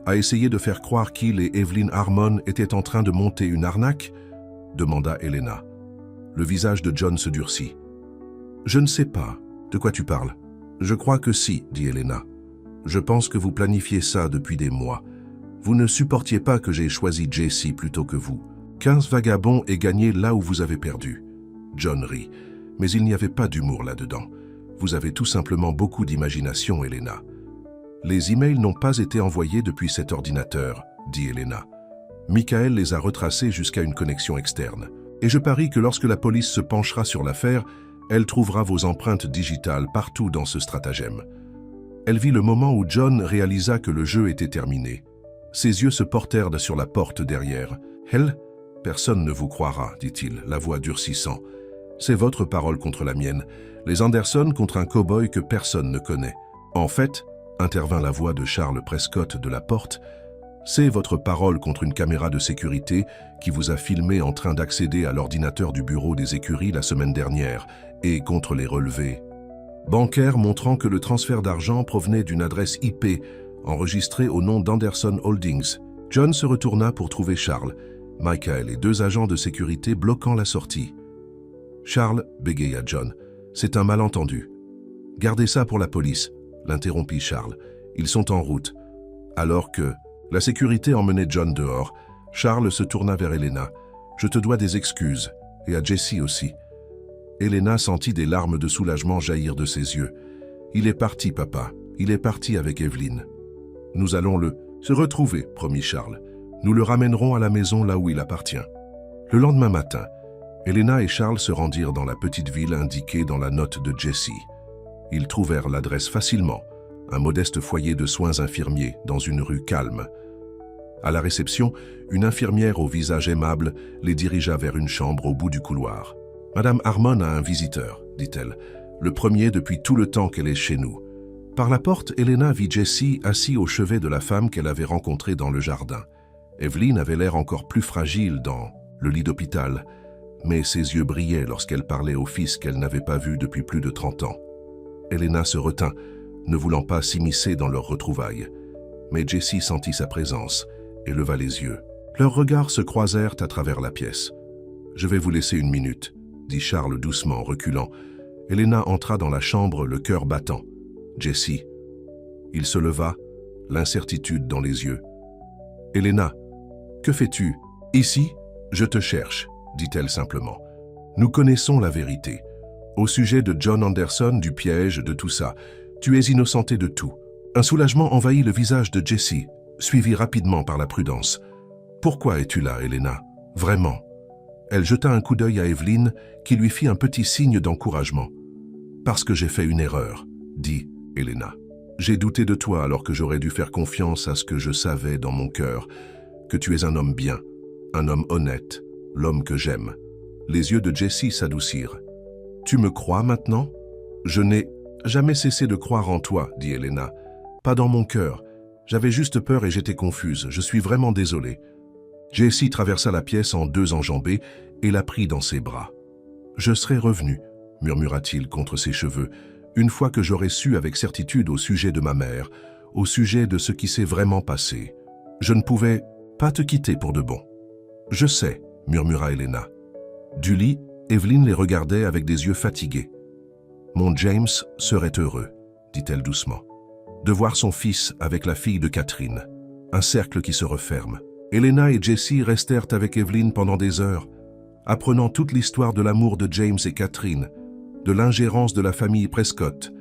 a essayé de faire croire qu'il et Evelyn Harmon étaient en train de monter une arnaque? Demanda Elena. Le visage de John se durcit. Je ne sais pas. De quoi tu parles? Je crois que si, dit Elena. Je pense que vous planifiez ça depuis des mois. Vous ne supportiez pas que j'aie choisi Jessie plutôt que vous. 15 vagabonds et gagné là où vous avez perdu. John rit, mais il n'y avait pas d'humour là-dedans. Vous avez tout simplement beaucoup d'imagination, Elena. Les emails n'ont pas été envoyés depuis cet ordinateur, dit Elena. Michael les a retracés jusqu'à une connexion externe. Et je parie que lorsque la police se penchera sur l'affaire, elle trouvera vos empreintes digitales partout dans ce stratagème. Elle vit le moment où John réalisa que le jeu était terminé. Ses yeux se portèrent sur la porte derrière. « Elle ? Personne ne vous croira, dit-il, la voix durcissant. C'est votre parole contre la mienne. Les Anderson contre un cow-boy que personne ne connaît. En fait, intervint la voix de Charles Prescott de la porte, c'est votre parole contre une caméra de sécurité qui vous a filmé en train d'accéder à l'ordinateur du bureau des écuries la semaine dernière et contre les relevés bancaires montrant que le transfert d'argent provenait d'une adresse IP enregistrée au nom d'Anderson Holdings. John se retourna pour trouver Charles, Michael et 2 agents de sécurité bloquant la sortie. Charles, bégaya John, c'est un malentendu. Gardez ça pour la police, l'interrompit Charles. Ils sont en route. Alors que la sécurité emmenait John dehors, Charles se tourna vers Elena. Je te dois des excuses, et à Jessie aussi. Elena sentit des larmes de soulagement jaillir de ses yeux. Il est parti, papa. Il est parti avec Evelyn. Nous allons se retrouver, promit Charles. Nous le ramènerons à la maison là où il appartient. Le lendemain matin, Elena et Charles se rendirent dans la petite ville indiquée dans la note de Jessie. Ils trouvèrent l'adresse facilement, un modeste foyer de soins infirmiers dans une rue calme. À la réception, une infirmière au visage aimable les dirigea vers une chambre au bout du couloir. « Madame Harmon a un visiteur, dit-elle, le premier depuis tout le temps qu'elle est chez nous. » Par la porte, Elena vit Jessie assis au chevet de la femme qu'elle avait rencontrée dans le jardin. Evelyn avait l'air encore plus fragile dans le lit d'hôpital, mais ses yeux brillaient lorsqu'elle parlait au fils qu'elle n'avait pas vu depuis plus de 30 ans. Elena se retint, ne voulant pas s'immiscer dans leurs retrouvailles. Mais Jessie sentit sa présence et leva les yeux. Leurs regards se croisèrent à travers la pièce. « Je vais vous laisser une minute, » dit Charles doucement, reculant. Elena entra dans la chambre, le cœur battant. « Jessie !» Il se leva, l'incertitude dans les yeux. « Elena, que fais-tu ? Ici, je te cherche, dit-elle simplement. Nous connaissons la vérité. Au sujet de John Anderson, du piège, de tout ça, tu es innocentée de tout. » Un soulagement envahit le visage de Jessie, suivi rapidement par la prudence. « Pourquoi es-tu là, Elena ? Vraiment ?» Elle jeta un coup d'œil à Evelyn, qui lui fit un petit signe d'encouragement. « Parce que j'ai fait une erreur, » dit Elena. « J'ai douté de toi alors que j'aurais dû faire confiance à ce que je savais dans mon cœur, que tu es un homme bien, un homme honnête, l'homme que j'aime. » Les yeux de Jessie s'adoucirent. « Tu me crois maintenant ? » « Je n'ai jamais cessé de croire en toi, » dit Elena. « Pas dans mon cœur. J'avais juste peur et j'étais confuse. Je suis vraiment désolée. » Jessie traversa la pièce en deux enjambées et la prit dans ses bras. « Je serai revenu, » murmura-t-il contre ses cheveux, « une fois que j'aurai su avec certitude au sujet de ma mère, au sujet de ce qui s'est vraiment passé. Je ne pouvais pas te quitter pour de bon. »« Je sais, » murmura Elena. Du lit, Evelyn les regardait avec des yeux fatigués. « Mon James serait heureux, » dit-elle doucement, « de voir son fils avec la fille de Catherine. Un cercle qui se referme. » Elena et Jessie restèrent avec Evelyn pendant des heures, apprenant toute l'histoire de l'amour de James et Catherine, de l'ingérence de la famille Prescott,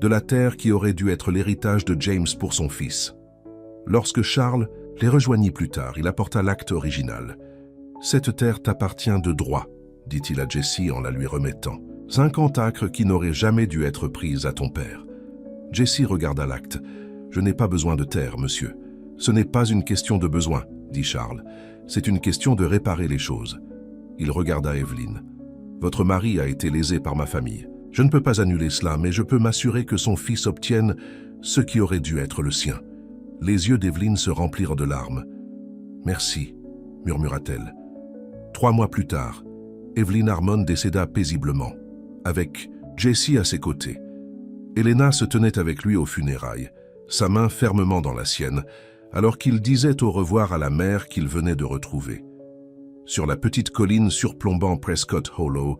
de la terre qui aurait dû être l'héritage de James pour son fils. Lorsque Charles les rejoignit plus tard, il apporta l'acte original. « Cette terre t'appartient de droit, » dit-il à Jessie en la lui remettant. 50 acres qui n'auraient jamais dû être prises à ton père. Jessie regarda l'acte. « Je n'ai pas besoin de terre, monsieur. Ce n'est pas une question de besoin, » dit Charles. « C'est une question de réparer les choses. » Il regarda Evelyn. « Votre mari a été lésé par ma famille. Je ne peux pas annuler cela, mais je peux m'assurer que son fils obtienne ce qui aurait dû être le sien. » Les yeux d'Evelyn se remplirent de larmes. « Merci, » murmura-t-elle. 3 mois plus tard, Evelyn Harmon décéda paisiblement, avec Jessie à ses côtés. Elena se tenait avec lui aux funérailles, sa main fermement dans la sienne, alors qu'il disait au revoir à la mère qu'il venait de retrouver. Sur la petite colline surplombant Prescott Hollow,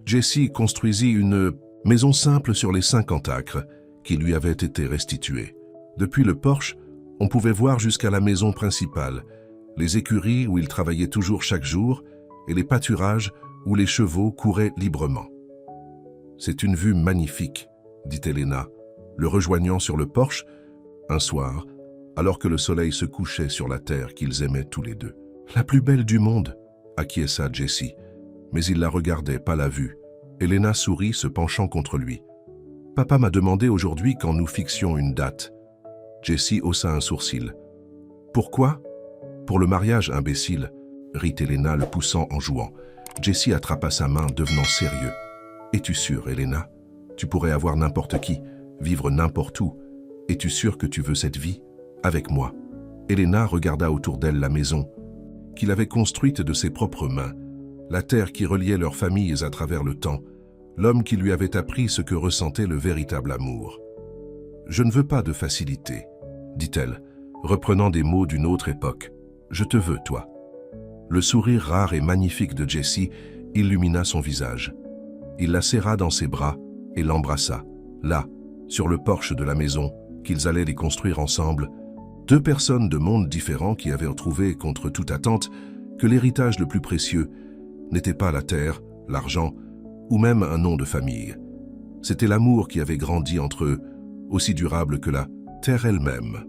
Jessie construisit une maison simple sur les 50 acres qui lui avaient été restitués. Depuis le porche, on pouvait voir jusqu'à la maison principale, les écuries où il travaillait toujours chaque jour et les pâturages où les chevaux couraient librement. « C'est une vue magnifique, » dit Elena, le rejoignant sur le porche, un soir, alors que le soleil se couchait sur la terre qu'ils aimaient tous les deux. « La plus belle du monde, » acquiesça Jessie, mais il la regardait, pas la vue. Elena sourit, se penchant contre lui. « Papa m'a demandé aujourd'hui quand nous fixions une date. » Jessie haussa un sourcil. « Pourquoi ? Pour le mariage, imbécile, » rit Elena, le poussant en jouant. Jessie attrapa sa main, devenant sérieux. « Es-tu sûre, Elena ? Tu pourrais avoir n'importe qui, vivre n'importe où. Es-tu sûre que tu veux cette vie ? Avec moi. » Elena regarda autour d'elle la maison, qu'il avait construite de ses propres mains, la terre qui reliait leurs familles à travers le temps, l'homme qui lui avait appris ce que ressentait le véritable amour. « Je ne veux pas de facilité, » dit-elle, reprenant des mots d'une autre époque. « Je te veux, toi. » Le sourire rare et magnifique de Jessie illumina son visage. Il la serra dans ses bras et l'embrassa. Là, sur le porche de la maison, qu'ils allaient les construire ensemble, 2 personnes de mondes différents qui avaient trouvé, contre toute attente, que l'héritage le plus précieux n'était pas la terre, l'argent ou même un nom de famille. C'était l'amour qui avait grandi entre eux, aussi durable que la terre elle-même.